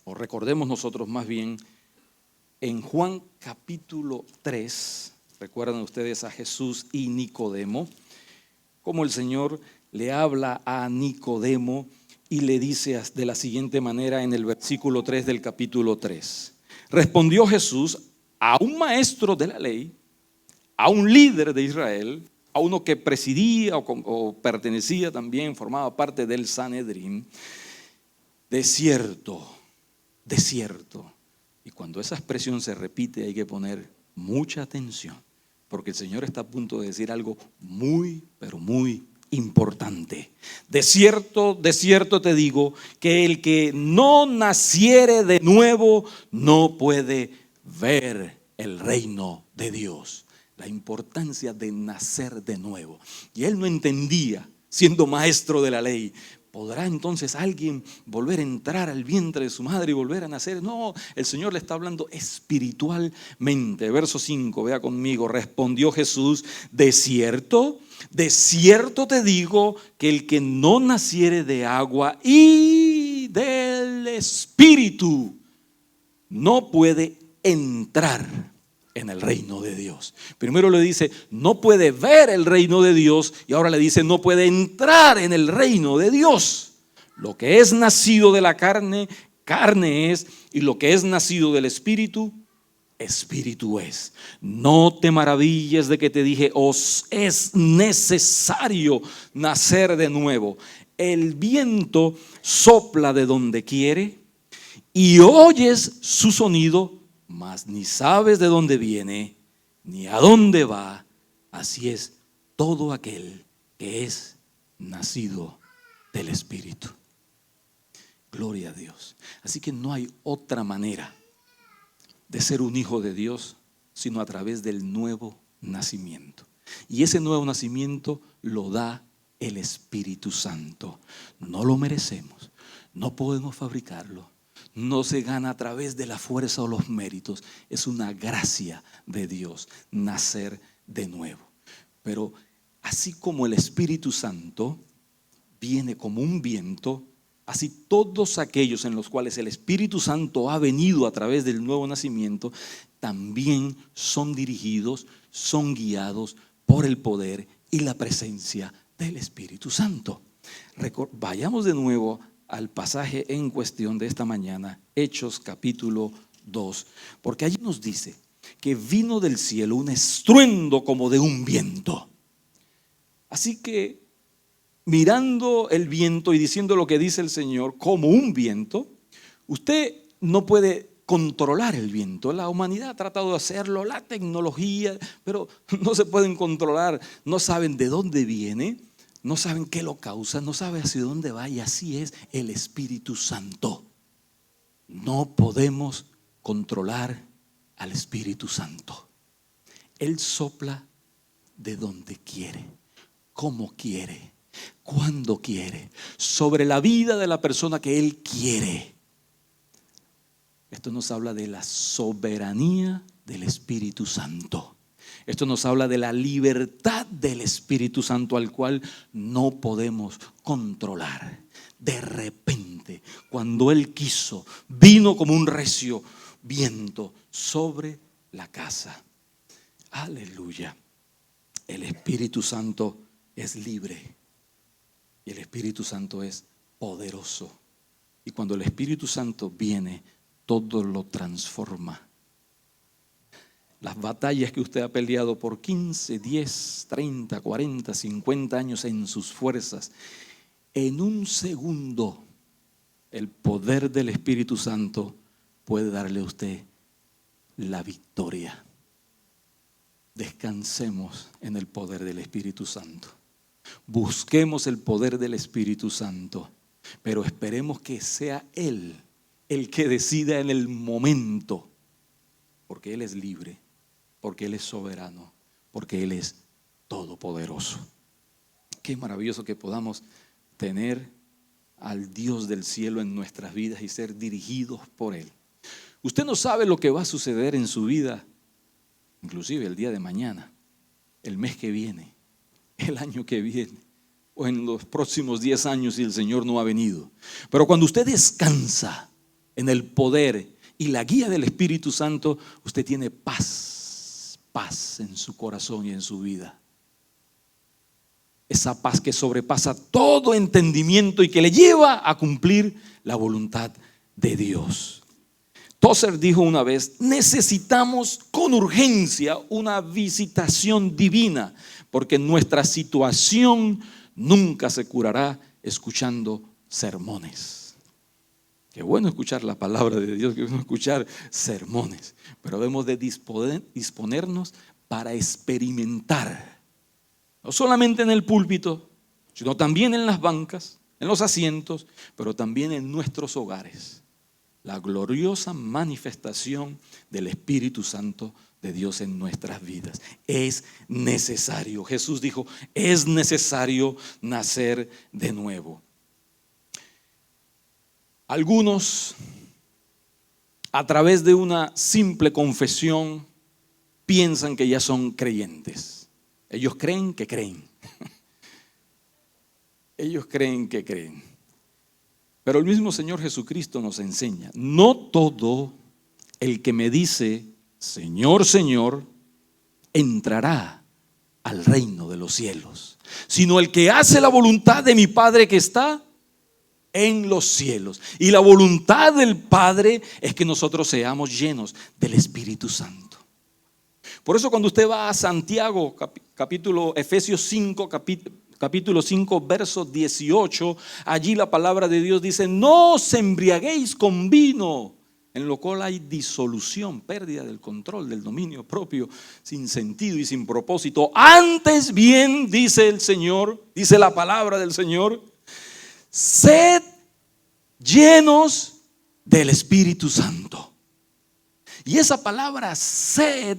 o recordemos nosotros más bien, en Juan capítulo 3, recuerdan ustedes a Jesús y Nicodemo, como el Señor le habla a Nicodemo y le dice de la siguiente manera en el versículo 3 del capítulo 3. Respondió Jesús a un maestro de la ley, a un líder de Israel, a uno que presidía o pertenecía también, formaba parte del Sanedrín: de cierto. Y cuando esa expresión se repite hay que poner mucha atención, porque el Señor está a punto de decir algo muy, pero muy importante. De cierto te digo que el que no naciere de nuevo no puede ver el reino de Dios. La importancia de nacer de nuevo. Y él no entendía, siendo maestro de la ley, ¿podrá entonces alguien volver a entrar al vientre de su madre y volver a nacer? No, el Señor le está hablando espiritualmente. Verso 5, vea conmigo. Respondió Jesús: de cierto te digo que el que no naciere de agua y del Espíritu no puede entrar en el reino de Dios. Primero le dice no puede ver el reino de Dios, y ahora le dice no puede entrar en el reino de Dios. Lo que es nacido de la carne, carne es, y lo que es nacido del Espíritu, Espíritu es. No te maravilles de que te dije, os es necesario nacer de nuevo. El viento sopla de donde quiere y oyes su sonido, mas ni sabes de dónde viene ni a dónde va. Así es todo aquel que es nacido del Espíritu. Gloria a Dios. Así que no hay otra manera de ser un hijo de Dios sino a través del nuevo nacimiento. Y ese nuevo nacimiento lo da el Espíritu Santo. No lo merecemos, no podemos fabricarlo, no se gana a través de la fuerza o los méritos. Es una gracia de Dios nacer de nuevo. Pero así como el Espíritu Santo viene como un viento, así todos aquellos en los cuales el Espíritu Santo ha venido a través del nuevo nacimiento, también son dirigidos, son guiados por el poder y la presencia del Espíritu Santo. Vayamos de nuevo al pasaje en cuestión de esta mañana, Hechos capítulo 2, porque allí nos dice que vino del cielo un estruendo como de un viento. Así que mirando el viento y diciendo lo que dice el Señor como un viento, usted no puede controlar el viento. La humanidad ha tratado de hacerlo, la tecnología, pero no se pueden controlar. No saben de dónde viene, no saben qué lo causa, no saben hacia dónde va, y así es el Espíritu Santo. No podemos controlar al Espíritu Santo. Él sopla de donde quiere, como quiere, cuando quiere, sobre la vida de la persona que Él quiere. Esto nos habla de la soberanía del Espíritu Santo. Esto nos habla de la libertad del Espíritu Santo, al cual no podemos controlar. De repente, cuando Él quiso, vino como un recio viento sobre la casa. Aleluya. El Espíritu Santo es libre y el Espíritu Santo es poderoso. Y cuando el Espíritu Santo viene, todo lo transforma. Las batallas que usted ha peleado por 15, 10, 30, 40, 50 años en sus fuerzas, en un segundo el poder del Espíritu Santo puede darle a usted la victoria. Descansemos en el poder del Espíritu Santo. Busquemos el poder del Espíritu Santo, pero esperemos que sea Él el que decida en el momento, porque Él es libre, porque Él es soberano, porque Él es todopoderoso. Qué maravilloso que podamos tener al Dios del cielo en nuestras vidas y ser dirigidos por Él. Usted no sabe lo que va a suceder en su vida, inclusive el día de mañana, el mes que viene, el año que viene, o en los próximos 10 años si el Señor no ha venido. Pero cuando usted descansa en el poder y la guía del Espíritu Santo, usted tiene paz, paz en su corazón y en su vida. Esa paz que sobrepasa todo entendimiento y que le lleva a cumplir la voluntad de Dios. Tozer dijo una vez: necesitamos con urgencia una visitación divina, porque nuestra situación nunca se curará escuchando sermones. Qué bueno escuchar la palabra de Dios, qué bueno escuchar sermones, pero debemos de disponernos para experimentar, no solamente en el púlpito, sino también en las bancas, en los asientos, pero también en nuestros hogares, la gloriosa manifestación del Espíritu Santo de Dios en nuestras vidas. Es necesario. Jesús dijo: es necesario nacer de nuevo. Algunos, a través de una simple confesión, piensan que ya son creyentes. Ellos creen que creen. Ellos creen que creen. Pero el mismo Señor Jesucristo nos enseña: no todo el que me dice Señor, Señor, entrará al reino de los cielos, sino el que hace la voluntad de mi Padre que está en los cielos. Y la voluntad del Padre es que nosotros seamos llenos del Espíritu Santo. Por eso cuando usted va a Santiago, Efesios 5, capítulo 5, verso 18, allí la palabra de Dios dice: no os embriaguéis con vino, en lo cual hay disolución, pérdida del control, del dominio propio, sin sentido y sin propósito. Antes bien, dice el Señor, dice la palabra del Señor: sed llenos del Espíritu Santo. Y esa palabra sed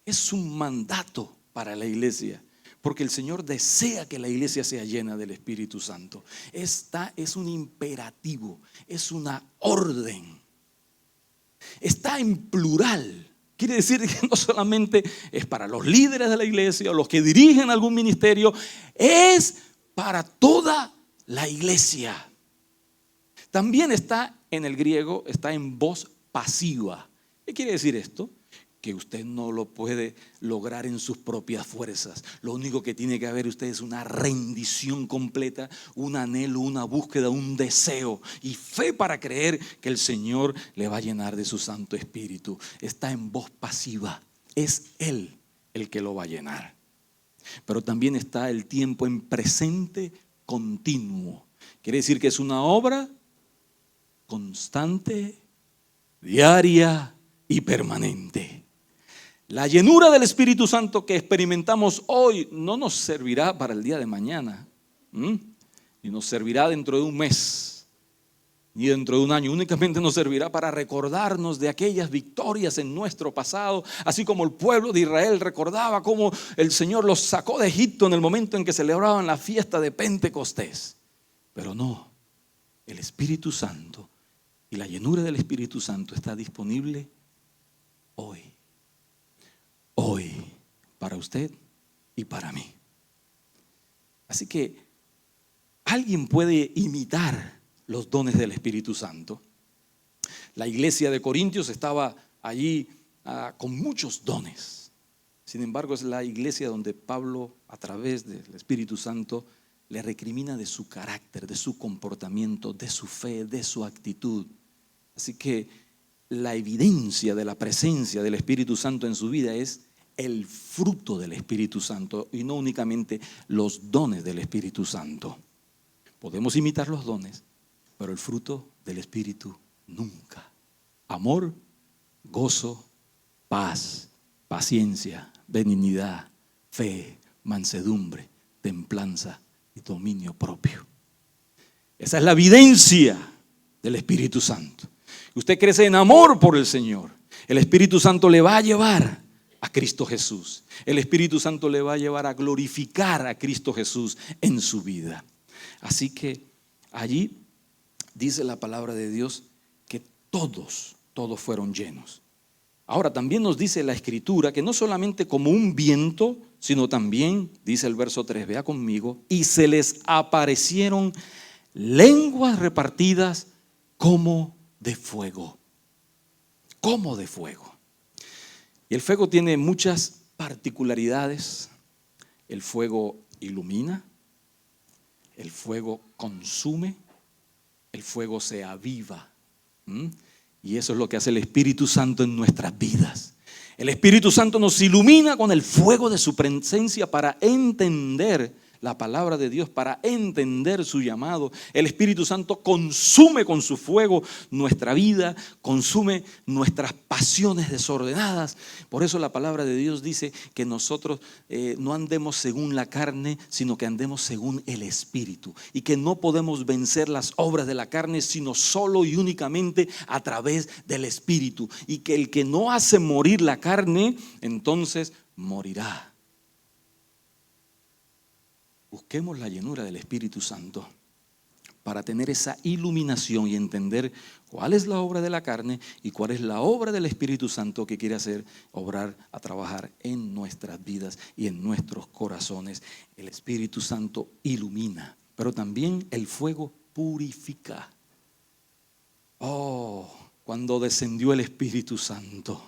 es un mandato para la iglesia, Porque el Señor desea que la iglesia sea llena del Espíritu Santo. Esta es un imperativo, es una orden. Está en plural. Quiere decir que no solamente es para los líderes de la iglesia o los que dirigen algún ministerio, es para toda la iglesia. También está en el griego, está en voz pasiva. ¿Qué quiere decir esto? Que usted no lo puede lograr en sus propias fuerzas. Lo único que tiene que haber usted es una rendición completa, un anhelo, una búsqueda, un deseo y fe para creer que el Señor le va a llenar de su Santo Espíritu. Está en voz pasiva. Es Él el que lo va a llenar. Pero también está el tiempo en presente continuo. Quiere decir que es una obra constante, diaria y permanente. La llenura del Espíritu Santo que experimentamos hoy no nos servirá para el día de mañana, ni nos servirá dentro de un mes, ni dentro de un año. Únicamente nos servirá para recordarnos de aquellas victorias en nuestro pasado, así como el pueblo de Israel recordaba cómo el Señor los sacó de Egipto en el momento en que celebraban la fiesta de Pentecostés. Pero no, el Espíritu Santo y la llenura del Espíritu Santo está disponible hoy. Hoy, para usted y para mí. Así que alguien puede imitar los dones del Espíritu Santo. La iglesia de Corintios estaba allí con muchos dones. Sin embargo, es la iglesia donde Pablo, a través del Espíritu Santo, le recrimina de su carácter, de su comportamiento, de su fe, de su actitud. Así que la evidencia de la presencia del Espíritu Santo en su vida es el fruto del Espíritu Santo y no únicamente los dones del Espíritu Santo. Podemos imitar los dones, pero el fruto del Espíritu nunca. Amor, gozo, paz, paciencia, benignidad, fe, mansedumbre, templanza y dominio propio. Esa es la evidencia del Espíritu Santo. Usted crece en amor por el Señor. El Espíritu Santo le va a llevar a Cristo Jesús. El Espíritu Santo le va a llevar a glorificar a Cristo Jesús en su vida. Así que allí dice la palabra de Dios que todos fueron llenos. Ahora también nos dice la Escritura que no solamente como un viento, sino también, dice el verso 3, vea conmigo, y se les aparecieron lenguas repartidas como de fuego. Como de fuego. Y el fuego tiene muchas particularidades. El fuego ilumina, el fuego consume, el fuego se aviva. Y eso es lo que hace el Espíritu Santo en nuestras vidas. El Espíritu Santo nos ilumina con el fuego de su presencia para entender la palabra de Dios, para entender su llamado. El Espíritu Santo consume con su fuego nuestra vida, consume nuestras pasiones desordenadas. Por eso la palabra de Dios dice que nosotros no andemos según la carne, sino que andemos según el Espíritu. Y que no podemos vencer las obras de la carne, sino solo y únicamente a través del Espíritu. Y que el que no hace morir la carne, entonces morirá. Busquemos la llenura del Espíritu Santo para tener esa iluminación y entender cuál es la obra de la carne y cuál es la obra del Espíritu Santo que quiere hacer, obrar, a trabajar en nuestras vidas y en nuestros corazones. El Espíritu Santo ilumina, pero también el fuego purifica. Oh, cuando descendió el Espíritu Santo,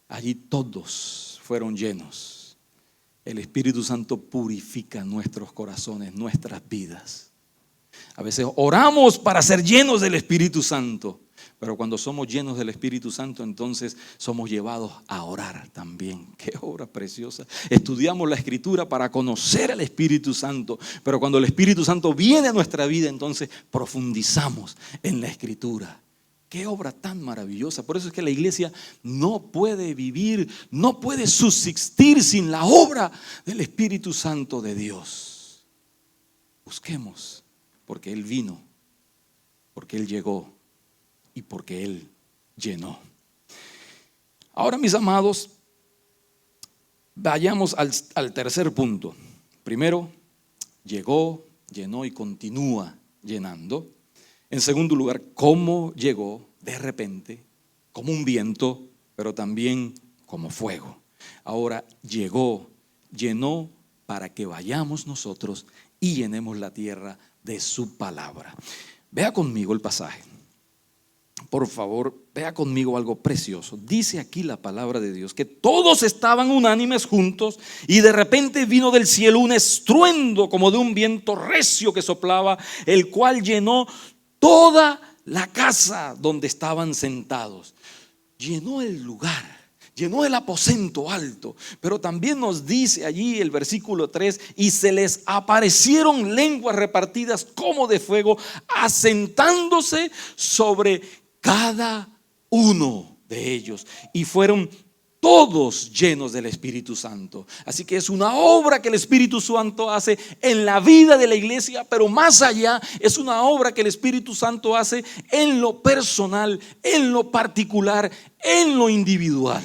allí todos fueron llenos. El Espíritu Santo purifica nuestros corazones, nuestras vidas. A veces oramos para ser llenos del Espíritu Santo, pero cuando somos llenos del Espíritu Santo, entonces somos llevados a orar también. Qué obra preciosa. Estudiamos la Escritura para conocer al Espíritu Santo, pero cuando el Espíritu Santo viene a nuestra vida, entonces profundizamos en la Escritura. Qué obra tan maravillosa. Por eso es que la iglesia no puede vivir, no puede subsistir sin la obra del Espíritu Santo de Dios. Busquemos, porque Él vino, porque Él llegó y porque Él llenó. Ahora, mis amados, Vayamos al tercer punto. Primero, llegó, llenó y continúa llenando. En segundo lugar, cómo llegó de repente, como un viento, pero también como fuego. Ahora llegó, llenó para que vayamos nosotros y llenemos la tierra de su palabra. Vea conmigo el pasaje. Por favor, vea conmigo algo precioso. Dice aquí la palabra de Dios que todos estaban unánimes juntos y de repente vino del cielo un estruendo como de un viento recio que soplaba, el cual llenó toda la casa donde estaban sentados. Llenó el lugar, llenó el aposento alto. Pero también nos dice allí el versículo 3: y se les aparecieron lenguas repartidas como de fuego, asentándose sobre cada uno de ellos, y fueron todos llenos del Espíritu Santo. Así que es una obra que el Espíritu Santo hace en la vida de la iglesia, pero más allá es una obra que el Espíritu Santo hace en lo personal, en lo particular, en lo individual.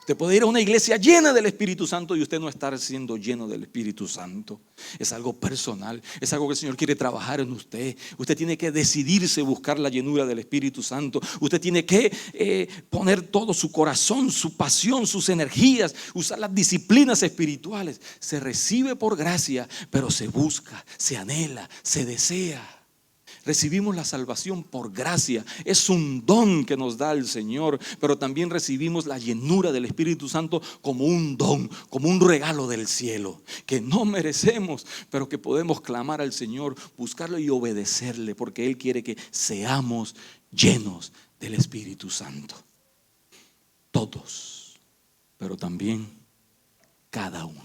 Usted puede ir a una iglesia llena del Espíritu Santo y usted no estar siendo lleno del Espíritu Santo. Es algo personal, es algo que el Señor quiere trabajar en usted. Usted tiene que decidirse buscar la llenura del Espíritu Santo. Usted tiene que poner todo su corazón, su pasión, sus energías, usar las disciplinas espirituales. Se recibe por gracia, pero se busca, se anhela, se desea. Recibimos la salvación por gracia, es un don que nos da el Señor, pero también recibimos la llenura del Espíritu Santo como un don, como un regalo del cielo, que no merecemos, pero que podemos clamar al Señor, buscarlo y obedecerle, porque Él quiere que seamos llenos del Espíritu Santo. Todos, pero también cada uno.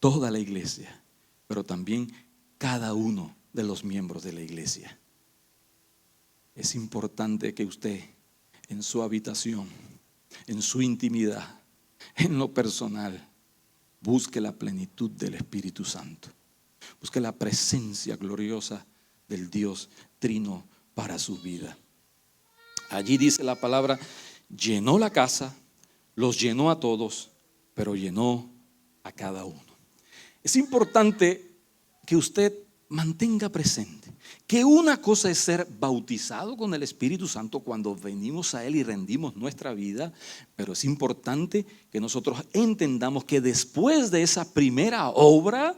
Toda la iglesia, pero también cada uno de los miembros de la iglesia. Es importante que usted en su habitación, en su intimidad, en lo personal, busque la plenitud del Espíritu Santo. Busque la presencia gloriosa del Dios Trino para su vida. Allí dice la palabra: llenó la casa, los llenó a todos, pero llenó a cada uno. Es importante que usted mantenga presente que una cosa es ser bautizado con el Espíritu Santo cuando venimos a Él y rendimos nuestra vida, pero es importante que nosotros entendamos que después de esa primera obra,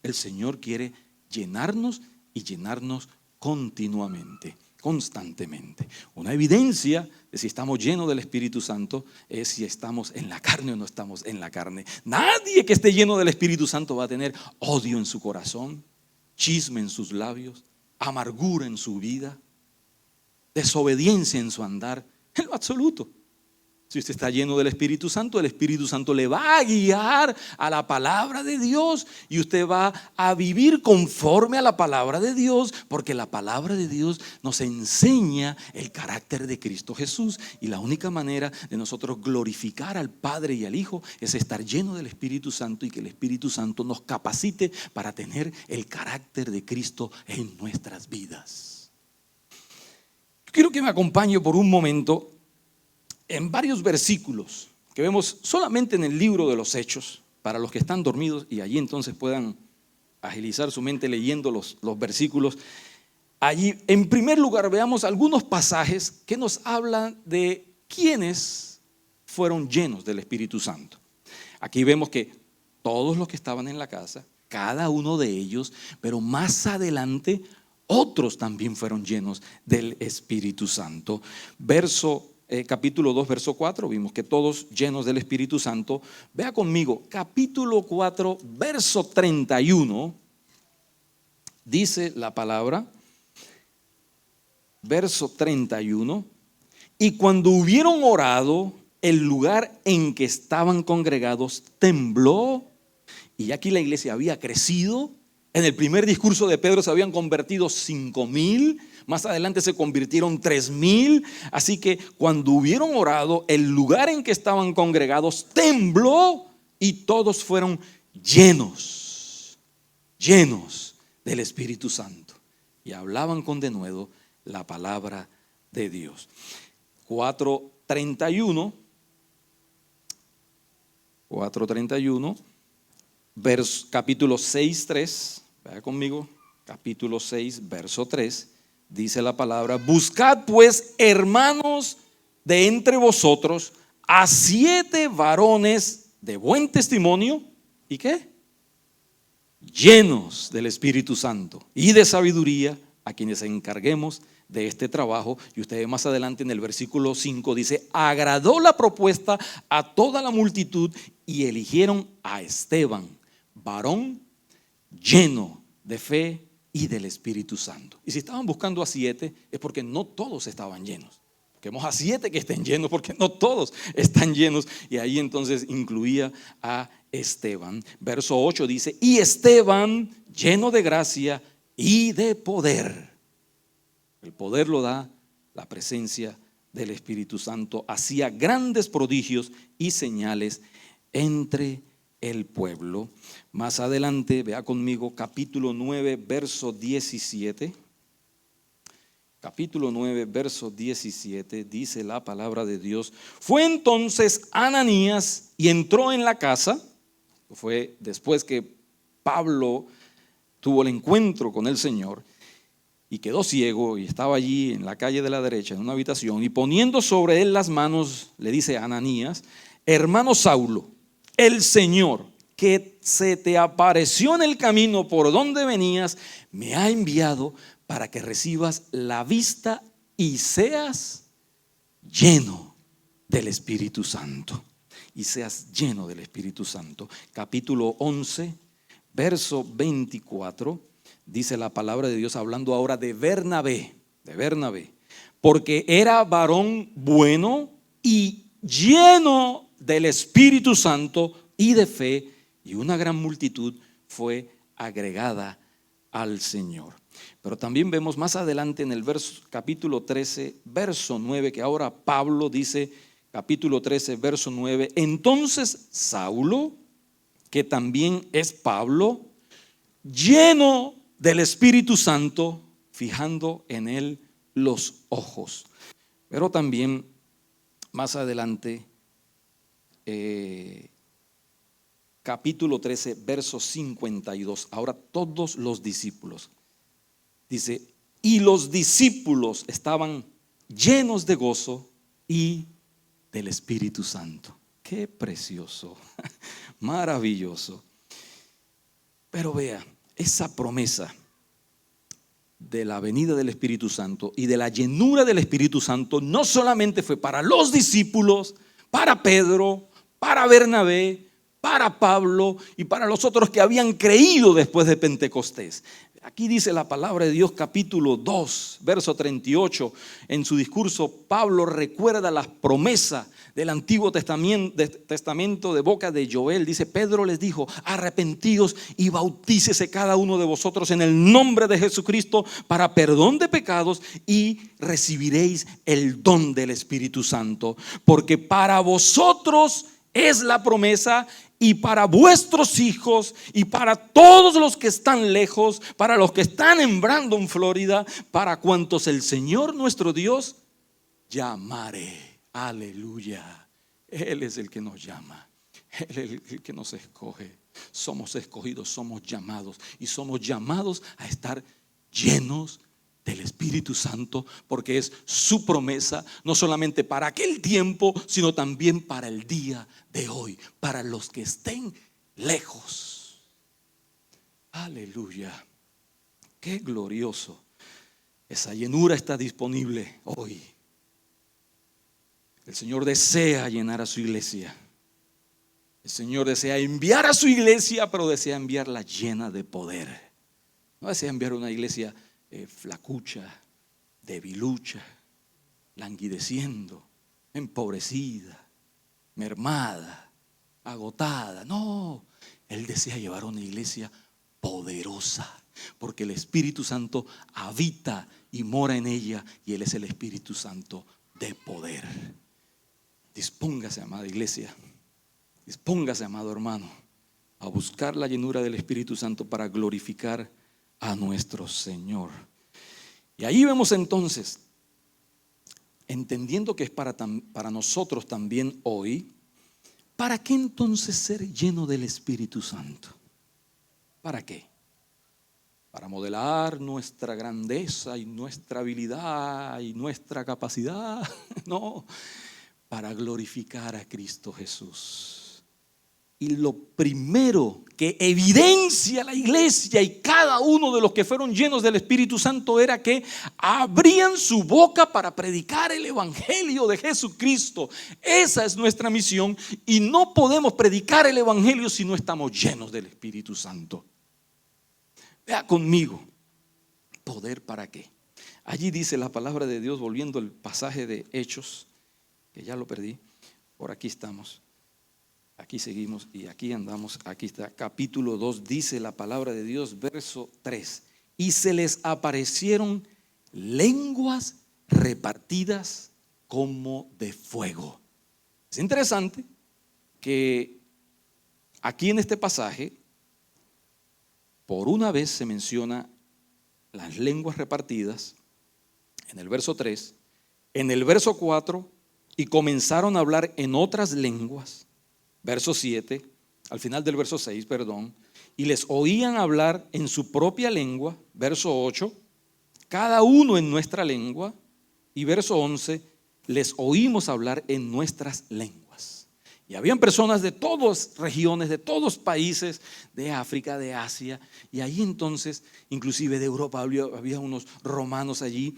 el Señor quiere llenarnos y llenarnos continuamente, constantemente. Una evidencia de si estamos llenos del Espíritu Santo es si estamos en la carne o no estamos en la carne. Nadie que esté lleno del Espíritu Santo va a tener odio en su corazón, chisme en sus labios, amargura en su vida, desobediencia en su andar, en lo absoluto. Si usted está lleno del Espíritu Santo, el Espíritu Santo le va a guiar a la palabra de Dios y usted va a vivir conforme a la palabra de Dios, porque la palabra de Dios nos enseña el carácter de Cristo Jesús, y la única manera de nosotros glorificar al Padre y al Hijo es estar lleno del Espíritu Santo y que el Espíritu Santo nos capacite para tener el carácter de Cristo en nuestras vidas. Quiero que me acompañe por un momento en varios versículos que vemos solamente en el libro de los Hechos, para los que están dormidos y allí entonces puedan agilizar su mente leyendo los versículos. Allí, en primer lugar, veamos algunos pasajes que nos hablan de quiénes fueron llenos del Espíritu Santo. Aquí vemos que todos los que estaban en la casa, cada uno de ellos, pero más adelante otros también fueron llenos del Espíritu Santo. Capítulo 2, verso 4, vimos que todos llenos del Espíritu Santo. Vea conmigo, capítulo 4, verso 31, dice la palabra, verso 31, y cuando hubieron orado, el lugar en que estaban congregados tembló, y aquí la iglesia había crecido. En el primer discurso de Pedro se habían convertido 5,000, más adelante se convirtieron 3,000. Así que cuando hubieron orado, el lugar en que estaban congregados tembló y todos fueron llenos del Espíritu Santo y hablaban con denuedo la palabra de Dios. 4:31 4:31, capítulo 6, 3, vaya conmigo, capítulo 6, verso 3, dice la palabra: buscad pues, hermanos, de entre vosotros a 7 varones de buen testimonio, ¿y qué? Llenos del Espíritu Santo y de sabiduría, a quienes encarguemos de este trabajo. Y ustedes más adelante en el versículo 5 dice: agradó la propuesta a toda la multitud y eligieron a Esteban, varón lleno de fe y del Espíritu Santo. Y si estaban buscando a 7 es porque no todos estaban llenos. Busquemos a 7 que estén llenos, porque no todos están llenos. Y ahí entonces incluía a Esteban. Verso 8 dice: y Esteban, lleno de gracia y de poder. El poder lo da la presencia del Espíritu Santo. Hacía grandes prodigios y señales entre el pueblo. Más adelante, vea conmigo capítulo 9, verso 17. Capítulo 9, verso 17, dice la palabra de Dios: fue entonces Ananías y entró en la casa. Fue después que Pablo tuvo el encuentro con el Señor y quedó ciego, y estaba allí en la calle de la derecha en una habitación, y poniendo sobre él las manos le dice a Ananías: hermano Saulo, el Señor que se te apareció en el camino por donde venías me ha enviado para que recibas la vista y seas lleno del Espíritu Santo. Y seas lleno del Espíritu Santo. Capítulo 11, verso 24, dice la palabra de Dios, hablando ahora de Bernabé, porque era varón bueno y lleno del Espíritu Santo y de fe, y una gran multitud fue agregada al Señor. Pero también vemos más adelante en el capítulo 13, verso 9, que ahora Pablo dice, capítulo 13, verso 9: entonces Saulo, que también es Pablo, lleno del Espíritu Santo, fijando en él los ojos. Pero también más adelante, capítulo 13, verso 52, ahora todos los discípulos. Dice: y los discípulos estaban llenos de gozo y del Espíritu Santo. Qué precioso, maravilloso. Pero vea, esa promesa de la venida del Espíritu Santo y de la llenura del Espíritu Santo no solamente fue para los discípulos, para Pedro, para Bernabé, para Pablo y para los otros que habían creído después de Pentecostés. Aquí dice la palabra de Dios, capítulo 2, verso 38. En su discurso, Pablo recuerda las promesas del Antiguo Testamento de boca de Joel. Dice: Pedro les dijo: arrepentíos y bautícese cada uno de vosotros en el nombre de Jesucristo para perdón de pecados, y recibiréis el don del Espíritu Santo, porque para vosotros es la promesa, y para vuestros hijos, y para todos los que están lejos, para los que están en Brandon, Florida, para cuantos el Señor nuestro Dios llamare. Aleluya. Él es el que nos llama, Él es el que nos escoge. Somos escogidos, somos llamados, y somos llamados a estar llenos del Espíritu Santo, porque es su promesa, no solamente para aquel tiempo, sino también para el día de hoy, para los que estén lejos. Aleluya. Qué glorioso. Esa llenura está disponible hoy. El Señor desea llenar a su iglesia. El Señor desea enviar a su iglesia, pero desea enviarla llena de poder. No desea enviar una iglesia flacucha, debilucha, languideciendo, empobrecida, mermada, agotada. No, Él desea llevar una iglesia poderosa, porque el Espíritu Santo habita y mora en ella, y Él es el Espíritu Santo de poder. Dispóngase, amada iglesia, dispóngase, amado hermano, a buscar la llenura del Espíritu Santo para glorificar a nuestro Señor. Y ahí vemos entonces, entendiendo que es para nosotros también hoy, ¿Para qué entonces ser lleno del Espíritu Santo? ¿Para qué? Para modelar nuestra grandeza y nuestra habilidad y nuestra capacidad. No, para glorificar a Cristo Jesús. Y lo primero que evidencia la iglesia y cada uno de los que fueron llenos del Espíritu Santo era que abrían su boca para predicar el Evangelio de Jesucristo. Esa es nuestra misión y no podemos predicar el Evangelio si no estamos llenos del Espíritu Santo. Vea conmigo, ¿poder para qué? Allí dice la palabra de Dios, volviendo al pasaje de Hechos, que ya lo perdí, por aquí estamos. Aquí seguimos y aquí andamos, aquí está, capítulo 2, dice la palabra de Dios, verso 3. Y se les aparecieron lenguas repartidas como de fuego. Es interesante que aquí en este pasaje, por una vez se menciona las lenguas repartidas, en el verso 3, en el verso 4, y comenzaron a hablar en otras lenguas. Verso 7, al final del verso 6, perdón, y les oían hablar en su propia lengua. Verso 8, cada uno en nuestra lengua. Y verso 11, les oímos hablar en nuestras lenguas. Y habían personas de todas regiones, de todos países, de África, de Asia, y ahí entonces, inclusive de Europa, había unos romanos allí.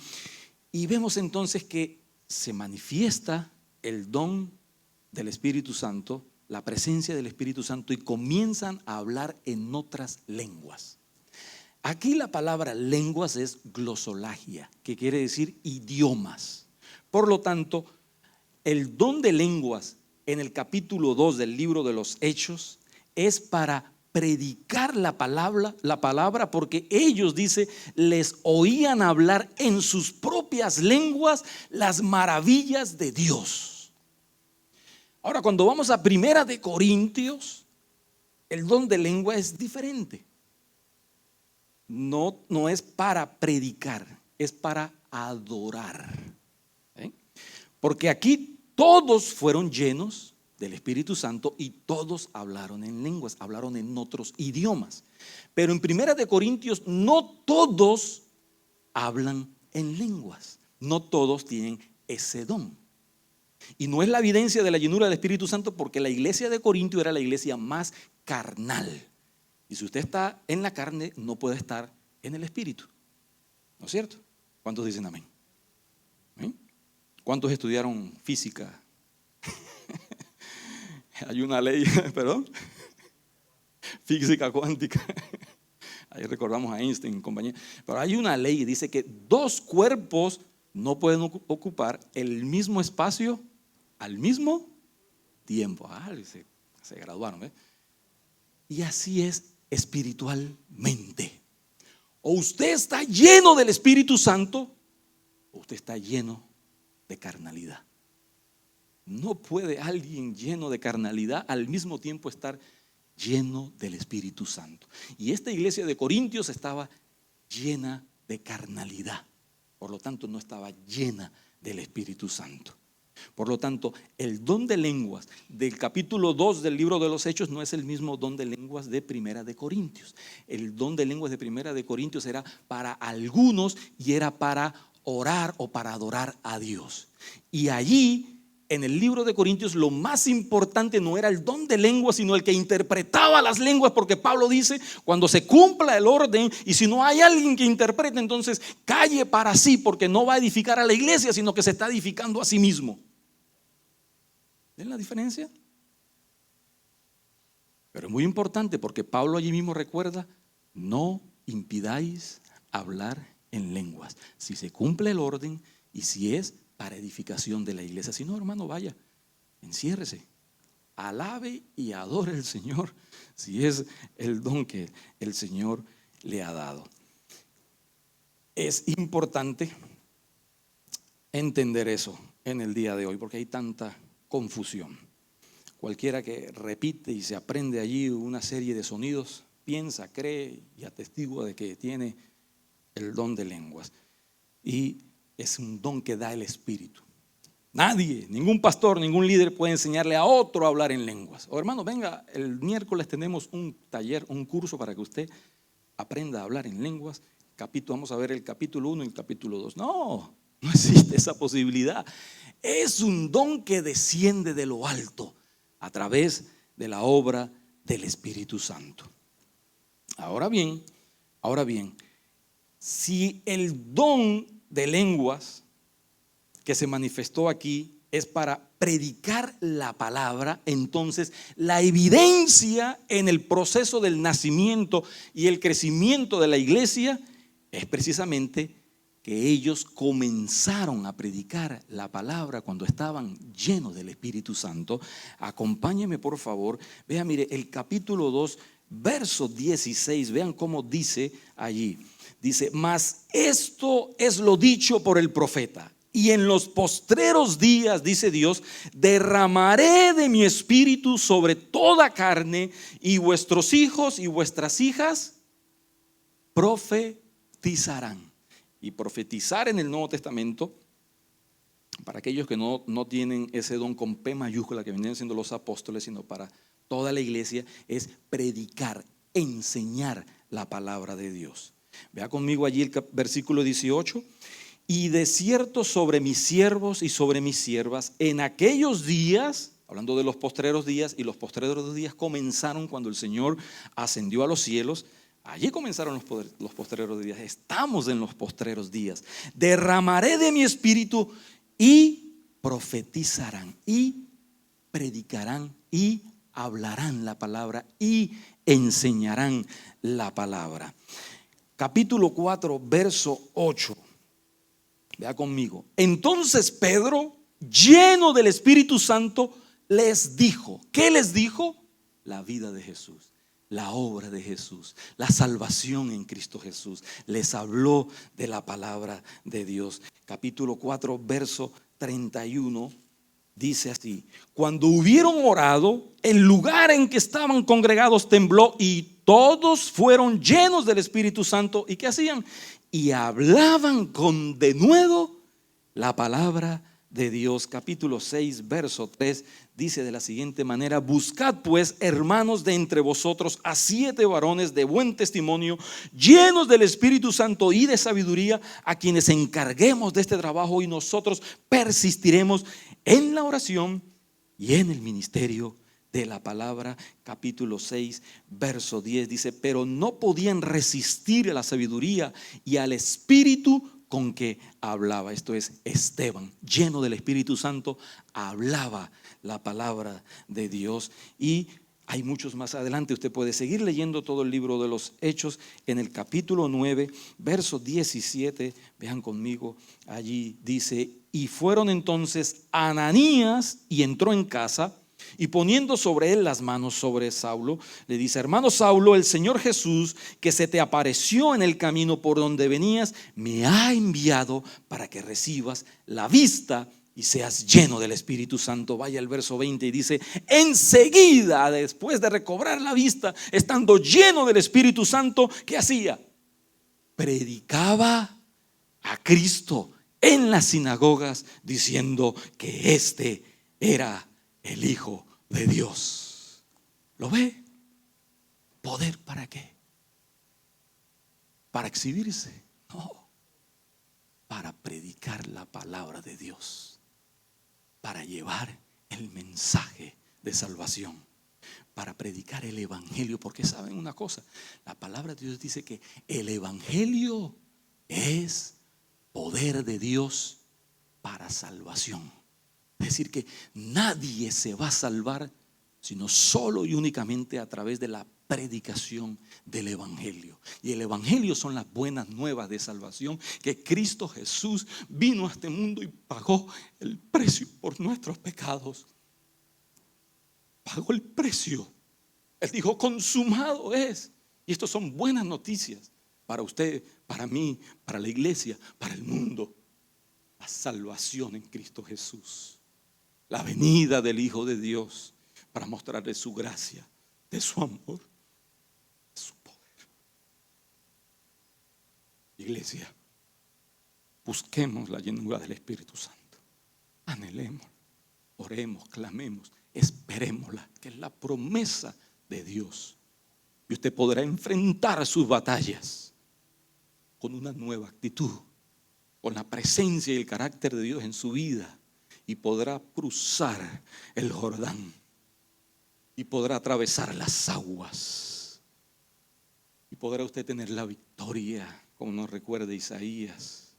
Y vemos entonces que se manifiesta el don del Espíritu Santo, la presencia del Espíritu Santo, y comienzan a hablar en otras lenguas. Aquí la palabra lenguas es glosolagia, que quiere decir idiomas. Por lo tanto, el don de lenguas en el capítulo 2 del libro de los Hechos es para predicar la palabra, porque ellos, dice, les oían hablar en sus propias lenguas las maravillas de Dios. Ahora, cuando vamos a Primera de Corintios, el don de lengua es diferente. No es para predicar, es para adorar. Porque aquí todos fueron llenos del Espíritu Santo y todos hablaron en lenguas, hablaron en otros idiomas. Pero en Primera de Corintios no todos hablan en lenguas, no todos tienen ese don. Y no es la evidencia de la llenura del Espíritu Santo, porque la iglesia de Corintio era la iglesia más carnal. Y si usted está en la carne, no puede estar en el Espíritu. ¿No es cierto? ¿Cuántos dicen amén? ¿Cuántos estudiaron física? Hay una ley, perdón, física cuántica. Ahí recordamos a Einstein y compañía. Pero hay una ley que dice que dos cuerpos no pueden ocupar el mismo espacio al mismo tiempo. Se graduaron, ¿eh? Y así es espiritualmente. O usted está lleno del Espíritu Santo, o usted está lleno de carnalidad. No puede alguien lleno de carnalidad al mismo tiempo estar lleno del Espíritu Santo. Y esta iglesia de Corintios estaba llena de carnalidad. Por lo tanto, no estaba llena del Espíritu Santo. Por lo tanto, el don de lenguas del capítulo 2 del libro de los Hechos no es el mismo don de lenguas de Primera de Corintios. El don de lenguas de Primera de Corintios era para algunos y era para orar o para adorar a Dios. Y allí, en el libro de Corintios, lo más importante no era el don de lenguas, sino el que interpretaba las lenguas, porque Pablo dice, cuando se cumpla el orden, y si no hay alguien que interprete, entonces calle para sí, porque no va a edificar a la iglesia, sino que se está edificando a sí mismo. ¿Ven la diferencia? Pero es muy importante, porque Pablo allí mismo recuerda, no impidáis hablar en lenguas, si se cumple el orden y si es para edificación de la iglesia. Si no, hermano, vaya, enciérrese, alabe y adore al Señor, si es el don que el Señor le ha dado. Es importante entender eso en el día de hoy, porque hay tanta confusión. Cualquiera que repite y se aprende allí una serie de sonidos, piensa, cree y atestigua de que tiene el don de lenguas. Y es un don que da el Espíritu. Nadie, ningún pastor, ningún líder puede enseñarle a otro a hablar en lenguas. O hermano, venga, el miércoles tenemos un taller, un curso para que usted aprenda a hablar en lenguas. Vamos a ver el capítulo 1 y el capítulo 2. No, no existe esa posibilidad. Es un don que desciende de lo alto a través de la obra del Espíritu Santo. Ahora bien, si el don de lenguas que se manifestó aquí es para predicar la palabra, entonces la evidencia en el proceso del nacimiento y el crecimiento de la iglesia es precisamente que ellos comenzaron a predicar la palabra cuando estaban llenos del Espíritu Santo. Acompáñeme por favor, vea, mire, el capítulo 2, verso 16, vean cómo dice allí. Dice, mas esto es lo dicho por el profeta. Y en los postreros días, dice Dios, derramaré de mi espíritu sobre toda carne, y vuestros hijos y vuestras hijas profetizarán. Y profetizar en el Nuevo Testamento, para aquellos que no tienen ese don con P mayúscula que venían siendo los apóstoles, sino para toda la iglesia, es predicar, enseñar la palabra de Dios. Vea conmigo allí el versículo 18. Y de cierto sobre mis siervos y sobre mis siervas en aquellos días, hablando de los postreros días, y los postreros días comenzaron cuando el Señor ascendió a los cielos. Allí comenzaron los postreros días. Estamos en los postreros días. Derramaré de mi espíritu y profetizarán y predicarán y hablarán la palabra y enseñarán la palabra. Capítulo 4, verso 8. Vea conmigo. Entonces Pedro, lleno del Espíritu Santo, les dijo. ¿Qué les dijo? La vida de Jesús, la obra de Jesús, la salvación en Cristo Jesús. Les habló de la palabra de Dios. Capítulo 4, verso 31. Dice así: cuando hubieron orado, el lugar en que estaban congregados tembló y todos fueron llenos del Espíritu Santo. ¿Y qué hacían? Y hablaban con denuedo la palabra de Dios. Capítulo 6, verso 3 dice de la siguiente manera: buscad pues, hermanos, de entre vosotros a 7 varones de buen testimonio, llenos del Espíritu Santo y de sabiduría, a quienes encarguemos de este trabajo, y nosotros persistiremos en la oración y en el ministerio de la palabra. Capítulo 6, verso 10 dice: pero no podían resistir a la sabiduría y al espíritu con que hablaba. Esto es, Esteban, lleno del Espíritu Santo, hablaba la palabra de Dios. Y hay muchos más adelante. Usted puede seguir leyendo todo el libro de los Hechos. En el capítulo 9, verso 17, vean conmigo, allí dice: y fueron entonces Ananías y entró en casa, y poniendo sobre él las manos sobre Saulo, le dice: hermano Saulo, el Señor Jesús, que se te apareció en el camino por donde venías, me ha enviado para que recibas la vista y seas lleno del Espíritu Santo. Vaya al verso 20 y dice: enseguida, después de recobrar la vista, estando lleno del Espíritu Santo, ¿qué hacía? Predicaba a Cristo en las sinagogas, diciendo que este era el Hijo de Dios. ¿Lo ve? ¿Poder para qué? ¿Para exhibirse? No, para predicar la palabra de Dios, para llevar el mensaje de salvación, para predicar el evangelio. Porque saben una cosa, la palabra de Dios dice que el evangelio es poder de Dios para salvación. Es decir, que nadie se va a salvar sino solo y únicamente a través de la predicación del evangelio. Y el evangelio son las buenas nuevas de salvación, que Cristo Jesús vino a este mundo y pagó el precio por nuestros pecados. Pagó el precio. Él dijo: consumado es. Y esto son buenas noticias para usted, para mí, para la iglesia, para el mundo. La salvación en Cristo Jesús, la venida del Hijo de Dios para mostrarle su gracia, de su amor, de su poder. Iglesia, busquemos la llenura del Espíritu Santo. anhelemos, oremos, clamemos, esperémosla, que es la promesa de Dios. Y usted podrá enfrentar sus batallas con una nueva actitud, con la presencia y el carácter de Dios en su vida, y podrá cruzar el Jordán y podrá atravesar las aguas y podrá usted tener la victoria, como nos recuerda Isaías: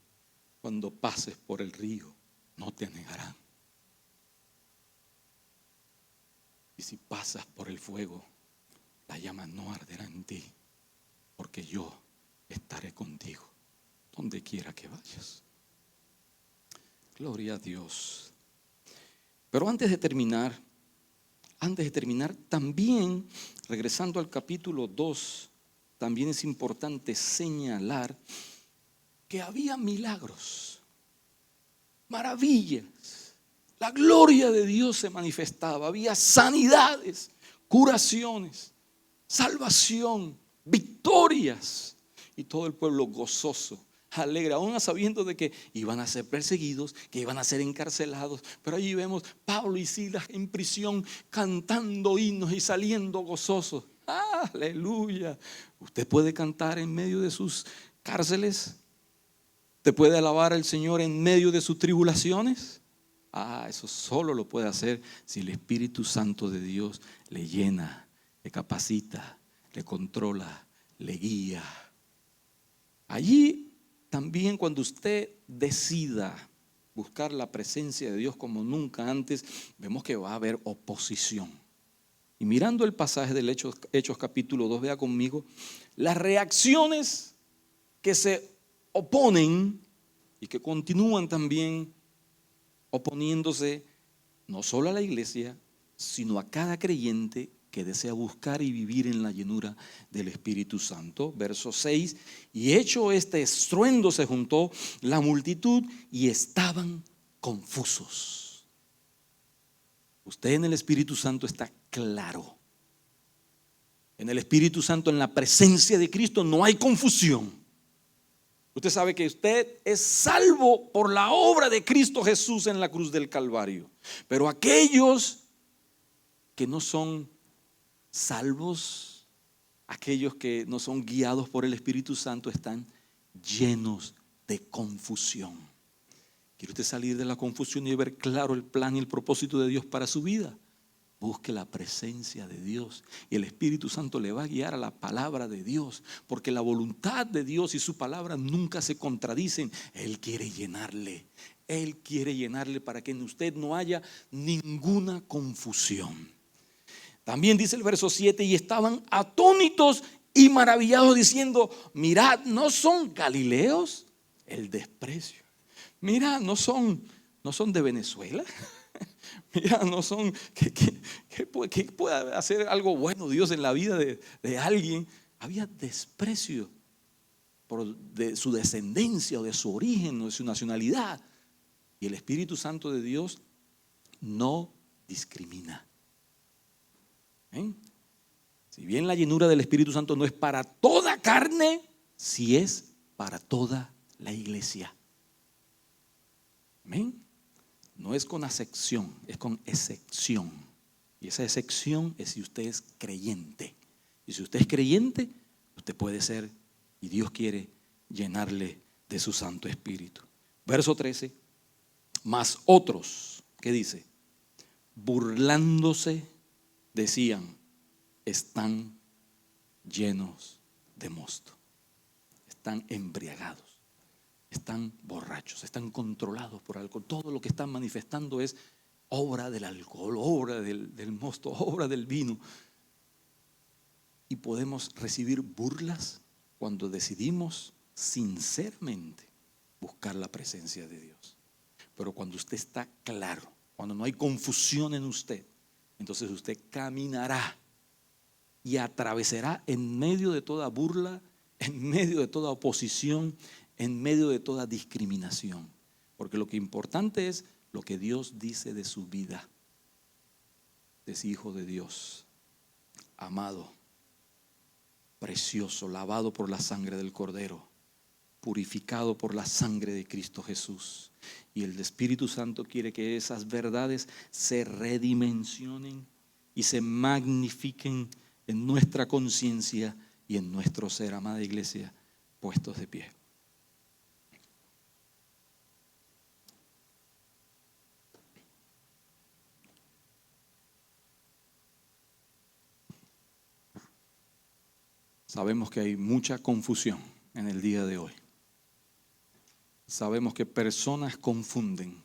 cuando pases por el río no te anegarán, y si pasas por el fuego la llama no arderá en ti, porque yo estaré contigo donde quiera que vayas. Gloria a Dios. Pero antes de terminar, también, regresando al capítulo 2, también es importante señalar que había milagros, maravillas. La gloria de Dios se manifestaba, había sanidades, curaciones, salvación, victorias, y todo el pueblo gozoso, alegre, aún sabiendo de que iban a ser perseguidos, que iban a ser encarcelados. Pero allí vemos Pablo y Silas en prisión cantando himnos y saliendo gozosos. Aleluya. Usted puede cantar en medio de sus cárceles. Usted puede alabar al Señor en medio de sus tribulaciones. Eso solo lo puede hacer si el Espíritu Santo de Dios le llena, le capacita, le controla, le guía. Allí también, cuando usted decida buscar la presencia de Dios como nunca antes, vemos que va a haber oposición. Y mirando el pasaje del Hechos capítulo 2, vea conmigo las reacciones que se oponen y que continúan también oponiéndose no solo a la iglesia, sino a cada creyente que desea buscar y vivir en la llenura del Espíritu Santo. Verso 6: y hecho este estruendo se juntó la multitud y estaban confusos. Usted en el Espíritu Santo está claro. En el Espíritu Santo, en la presencia de Cristo, no hay confusión. Usted sabe que usted es salvo por la obra de Cristo Jesús en la cruz del Calvario. Pero aquellos que no son salvos, aquellos que no son guiados por el Espíritu Santo, están llenos de confusión. ¿Quiere usted salir de la confusión y ver claro el plan y el propósito de Dios para su vida? Busque la presencia de Dios y el Espíritu Santo le va a guiar a la palabra de Dios, porque la voluntad de Dios y su palabra nunca se contradicen. Él quiere llenarle para que en usted no haya ninguna confusión. También dice el verso 7: y estaban atónitos y maravillados diciendo: mirad, ¿no son galileos? El desprecio. Mira, no son de Venezuela. Mira, no son, ¿qué puede hacer algo bueno Dios en la vida de alguien? Había desprecio de su descendencia o de su origen o de su nacionalidad. Y el Espíritu Santo de Dios no discrimina. Si bien la llenura del Espíritu Santo no es para toda carne, sí es para toda la iglesia. Amén. No es con acepción, es con excepción. Y esa excepción es si usted es creyente. Y si usted es creyente, usted puede ser, y Dios quiere llenarle de su Santo Espíritu. Verso 13: mas otros, ¿qué dice? Burlándose, decían: están llenos de mosto, están embriagados, están borrachos, están controlados por alcohol. Todo lo que están manifestando es obra del alcohol, obra del mosto, obra del vino. Y podemos recibir burlas cuando decidimos sinceramente buscar la presencia de Dios. Pero cuando usted está claro, cuando no hay confusión en usted, entonces usted caminará y atravesará en medio de toda burla, en medio de toda oposición, en medio de toda discriminación. Porque lo que importante es lo que Dios dice de su vida. Es hijo de Dios, amado, precioso, lavado por la sangre del Cordero, purificado por la sangre de Cristo Jesús. Y el Espíritu Santo quiere que esas verdades se redimensionen y se magnifiquen en nuestra conciencia y en nuestro ser. Amada iglesia, puestos de pie. Sabemos que hay mucha confusión en el día de hoy. Sabemos que personas confunden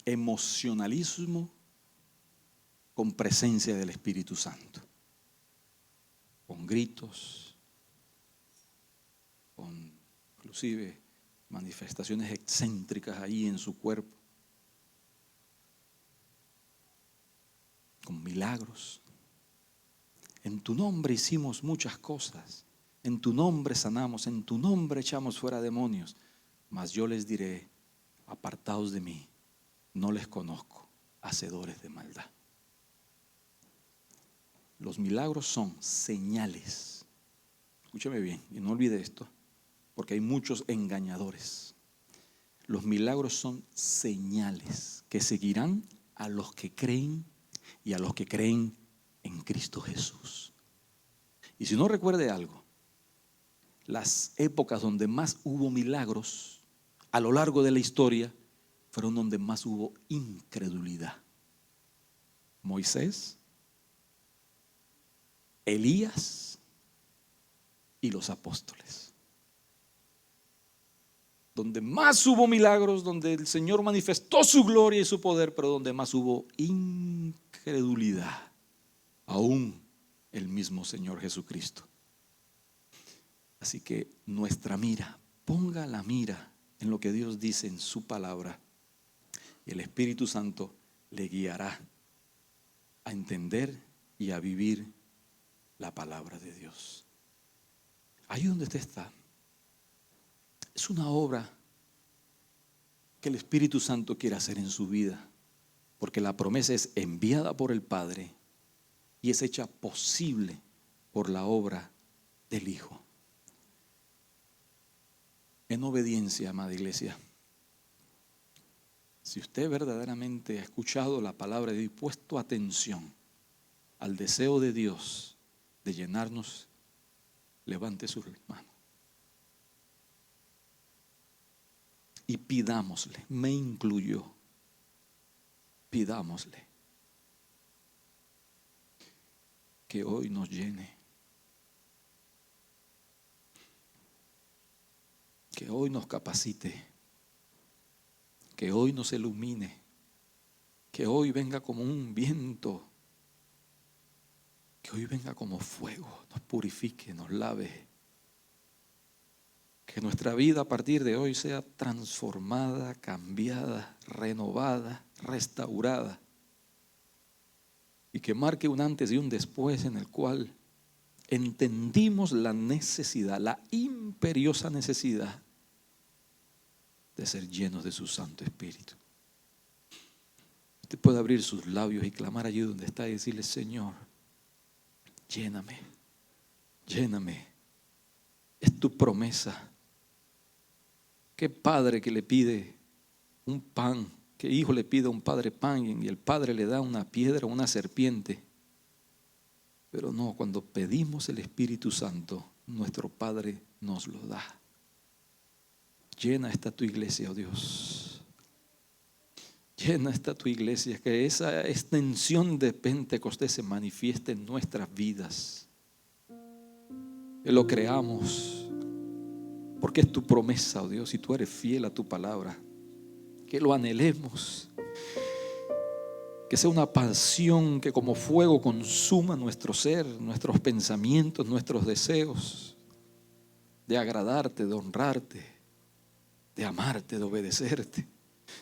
emocionalismo con presencia del Espíritu Santo, con gritos, con inclusive manifestaciones excéntricas ahí en su cuerpo, con milagros. En tu nombre hicimos muchas cosas, en tu nombre sanamos, en tu nombre echamos fuera demonios. Mas yo les diré, apartaos de mí, no les conozco, hacedores de maldad. Los milagros son señales. Escúchame bien y no olvide esto, porque hay muchos engañadores. Los milagros son señales que seguirán a los que creen y a los que creen en Cristo Jesús. Y si no recuerde algo, las épocas donde más hubo milagros a lo largo de la historia fueron donde más hubo incredulidad. Moisés, Elías y los apóstoles. Donde más hubo milagros, donde el Señor manifestó su gloria y su poder, pero donde más hubo incredulidad, aún el mismo Señor Jesucristo. Así que nuestra mira, ponga la mira en lo que Dios dice en su palabra, y el Espíritu Santo le guiará a entender y a vivir la palabra de Dios. Ahí donde usted está, es una obra que el Espíritu Santo quiere hacer en su vida, porque la promesa es enviada por el Padre y es hecha posible por la obra del Hijo. En obediencia, amada iglesia, si usted verdaderamente ha escuchado la palabra de Dios y puesto atención al deseo de Dios de llenarnos, levante sus manos y pidámosle, me incluyo, pidámosle que hoy nos llene, que hoy nos capacite, que hoy nos ilumine, que hoy venga como un viento, que hoy venga como fuego, nos purifique, nos lave. Que nuestra vida a partir de hoy sea transformada, cambiada, renovada, restaurada. Y que marque un antes y un después en el cual entendimos la necesidad, la imperiosa necesidad de ser llenos de su Santo Espíritu. Usted puede abrir sus labios y clamar allí donde está y decirle: Señor, lléname, lléname. Es tu promesa. ¿Qué padre que le pide un pan? ¿Qué hijo le pide a un padre pan y el padre le da una piedra o una serpiente? Pero no, cuando pedimos el Espíritu Santo, nuestro Padre nos lo da. Llena esta tu iglesia, oh Dios. Llena esta tu iglesia, que esa extensión de Pentecostés se manifieste en nuestras vidas. Que lo creamos, porque es tu promesa, oh Dios, y tú eres fiel a tu palabra. Que lo anhelemos. Que sea una pasión que como fuego consuma nuestro ser, nuestros pensamientos, nuestros deseos, de agradarte, de honrarte, de amarte, de obedecerte,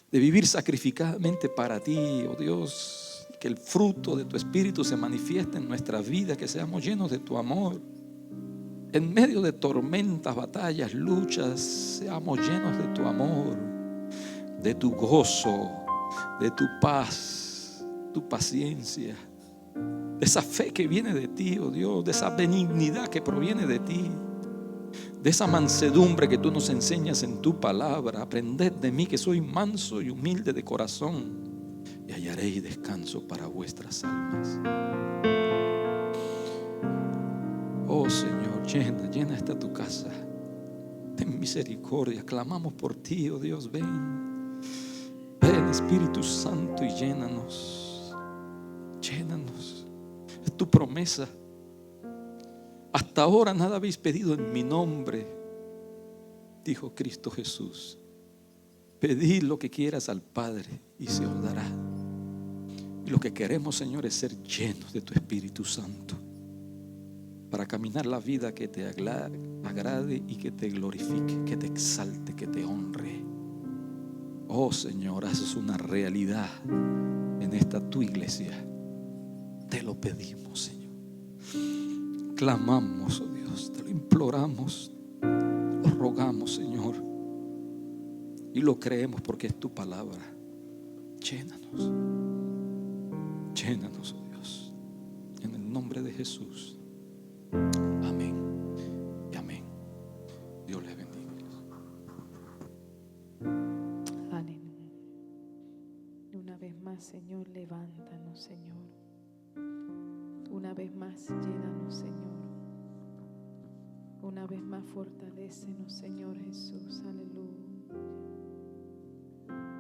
de vivir sacrificadamente para ti, oh Dios. Que el fruto de tu Espíritu se manifieste en nuestras vidas, que seamos llenos de tu amor. En medio de tormentas, batallas, luchas, seamos llenos de tu amor, de tu gozo, de tu paz, tu paciencia, de esa fe que viene de ti, oh Dios, de esa benignidad que proviene de ti, de esa mansedumbre que tú nos enseñas en tu palabra. Aprended de mí, que soy manso y humilde de corazón, y hallaréis descanso para vuestras almas. Oh Señor, llena esta tu casa. Ten misericordia, clamamos por ti, oh Dios. Ven Espíritu Santo, y llénanos. Es tu promesa. Hasta ahora nada habéis pedido en mi nombre, dijo Cristo Jesús. Pedid lo que quieras al Padre y se os dará. Y lo que queremos, Señor, es ser llenos de tu Espíritu Santo, para caminar la vida que te agrade y que te glorifique, que te exalte, que te honre. Oh Señor, haces una realidad en esta tu iglesia. Te lo pedimos, Señor. Clamamos, oh Dios, te lo imploramos, lo rogamos, Señor, y lo creemos porque es tu palabra. Llénanos, oh Dios, en el nombre de Jesús. Amén y amén. Dios les bendiga. Aleluya. Una vez más, Señor, levántanos, Señor. Una vez más, llénanos, Señor. Una vez más, fortalécenos, Señor Jesús. Aleluya.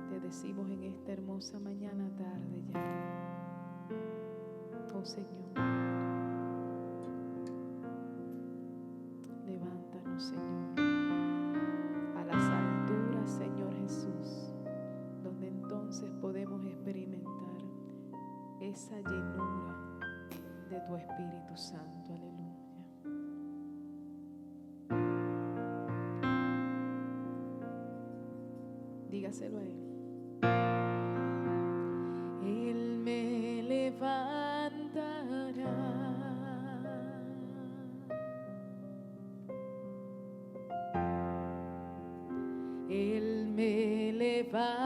Te decimos en esta hermosa mañana, tarde ya, oh Señor, levántanos, Señor, a las alturas, Señor Jesús, donde entonces podemos experimentar esa llenura de tu Espíritu Santo. Aleluya. Dígaselo a Él. Él me levantará. Él me levantará.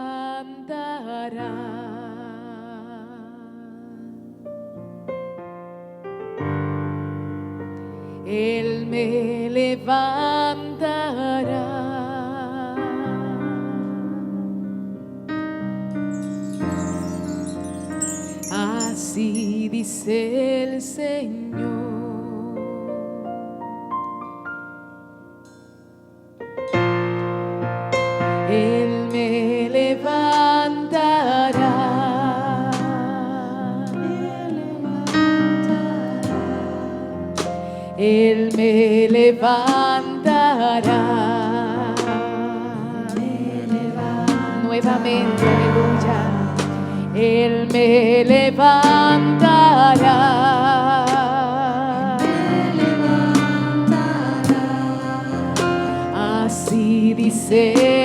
Él me levantará. Así dice el Señor. Él me levantará. Él me levantará. Nuevamente, aleluya. Él me levantará. Así dice